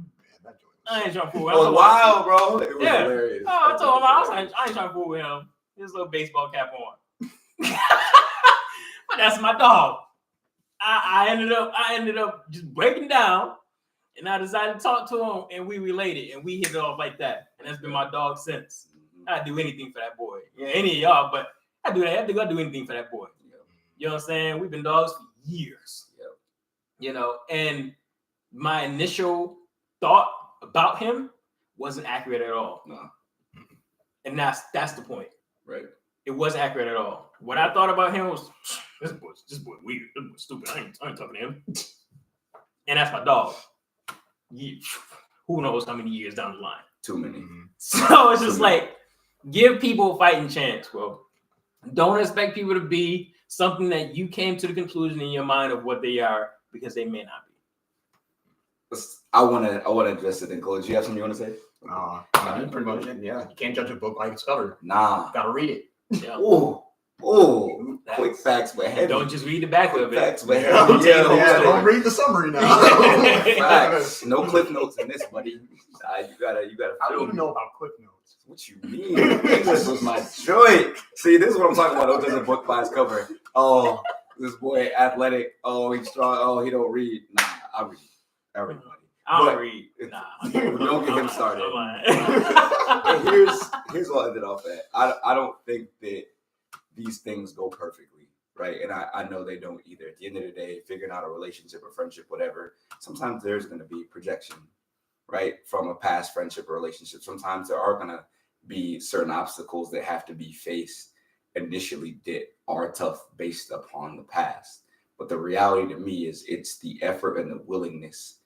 I ain't trying to fool with him. It was wild, bro. It was hilarious. Oh, I told him, I ain't trying to fool with him. His little baseball cap on. But that's my dog. I ended up just breaking down, and I decided to talk to him, and we related, and we hit it off like that. And that's been my dog since. I'd do anything for that boy. Yeah, any of y'all, but I do that. I do anything for that boy. Yep. You know what I'm saying? We've been dogs for years. Yep. And my initial thought about him wasn't accurate at all. No. And that's the point. Right. It wasn't accurate at all. What I thought about him was this boy weird. This boy stupid. I ain't talking to him. And that's my dog. Who knows how many years down the line? Too many. So it's just like, give people a fighting chance, bro. Don't expect people to be something that you came to the conclusion in your mind of what they are, because they may not be. I wanna address it in close. You have something you want to say? Pretty much it. Yeah, you can't judge a book by its cover. Nah, gotta read it. Yeah. Oh, quick facts, but heavy. Don't just read the back of it. Facts, but heavy. Don't read the summary now. Facts. No cliff notes in this, buddy. You gotta. I don't even know about cliff notes. What you mean? English was my joy. See, this is what I'm talking about. Don't judge a book by its cover. Oh, this boy athletic. Oh, he's strong. Oh, he don't read. Nah, I read. Everybody. I don't read. Nah. Don't get him started. Here's what I ended off at. I don't think that these things go perfectly, right? And I know they don't either. At the end of the day, figuring out a relationship or friendship, whatever, sometimes there's going to be projection, right? From a past friendship or relationship. Sometimes there are going to be certain obstacles that have to be faced initially that are tough based upon the past. But the reality to me is it's the effort and the willingness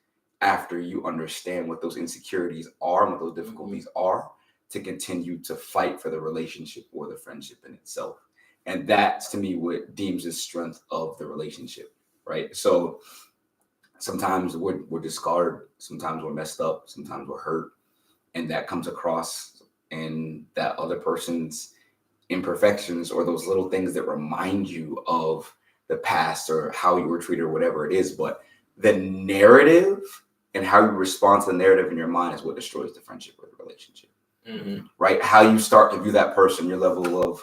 after you understand what those insecurities are and what those difficulties are to continue to fight for the relationship or the friendship in itself. And that's, to me, what deems the strength of the relationship, right? So sometimes we're discarded, sometimes we're messed up, sometimes we're hurt, and that comes across in that other person's imperfections or those little things that remind you of the past or how you were treated or whatever it is. But the narrative and how you respond to the narrative in your mind is what destroys the friendship or the relationship, right? How you start to view that person, your level of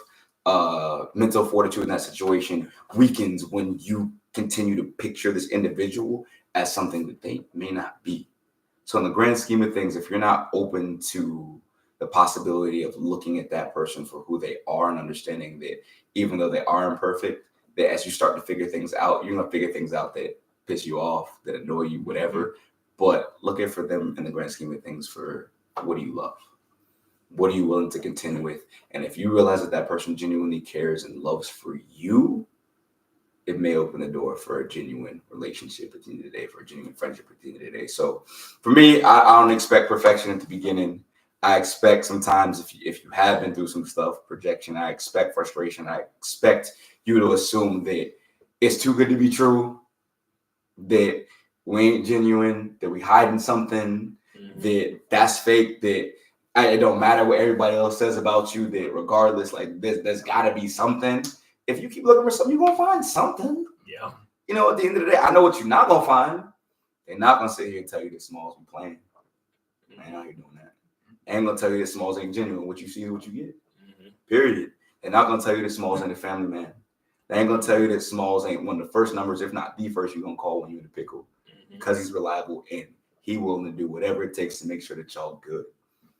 mental fortitude in that situation weakens when you continue to picture this individual as something that they may not be. So in the grand scheme of things, if you're not open to the possibility of looking at that person for who they are and understanding that even though they are imperfect, that as you start to figure things out, you're going to figure things out that piss you off, that annoy you, whatever. but looking for them in the grand scheme of things for what do you love? What are you willing to contend with? And if you realize that that person genuinely cares and loves for you, it may open the door for a genuine relationship at the end of the day, for a genuine friendship at the end of the day. So for me, I don't expect perfection at the beginning. I expect sometimes if you have been through some stuff, projection, I expect frustration. I expect you to assume that it's too good to be true, that we ain't genuine, that we hiding something, that that's fake, that it don't matter what everybody else says about you, that regardless, like there's got to be something. If you keep looking for something, you're going to find something. Yeah. You know, at the end of the day, I know what you're not going to find. They're not going to sit here and tell you that Smalls be playing. Man, how you doing that? They ain't going to tell you that Smalls ain't genuine. What you see is what you get. Period. They're not going to tell you that Smalls ain't a family man. They ain't going to tell you that Smalls ain't one of the first numbers, if not the first, you're going to call when you're in a pickle. Because he's reliable and he willing to do whatever it takes to make sure that y'all good.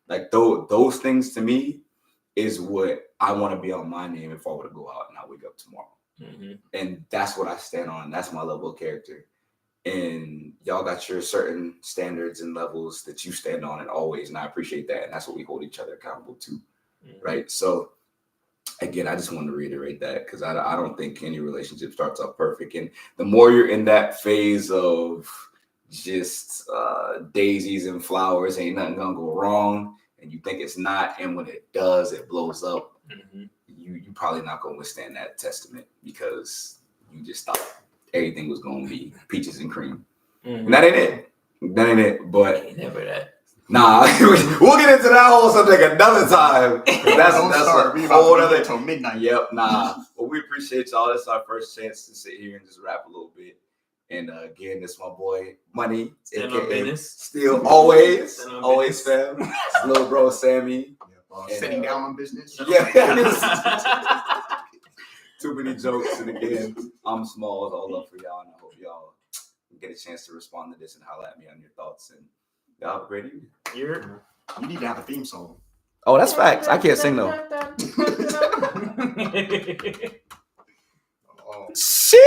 Like those things to me is what I want to be on my name if I were to go out and I wake up tomorrow. And that's what I stand on. That's my level of character. And y'all got your certain standards and levels that you stand on and always. And I appreciate that. And that's what we hold each other accountable to. Right. So again, I just wanted to reiterate that because I don't think any relationship starts off perfect. And the more you're in that phase of just daisies and flowers, ain't nothing gonna go wrong, and you think it's not, and when it does, it blows up. You probably not gonna withstand that testament because you just thought everything was gonna be peaches and cream, and that ain't it. That ain't it. But Ain't never that. Nah, we'll get into that whole subject another time. That's a whole other until midnight. Yep, nah. But we appreciate y'all. This is our first chance to sit here and just rap a little bit. And again, this is my boy Money, aka still always fam. It's little bro Sammy. Sitting down on business. Yeah. Too many jokes. And again, I'm Smalls. All love for y'all, and I hope y'all get a chance to respond to this and holler at me on your thoughts. And y'all have a great evening. You need to have a theme song. Oh, that's facts. I can't sing though. Oh. Shit.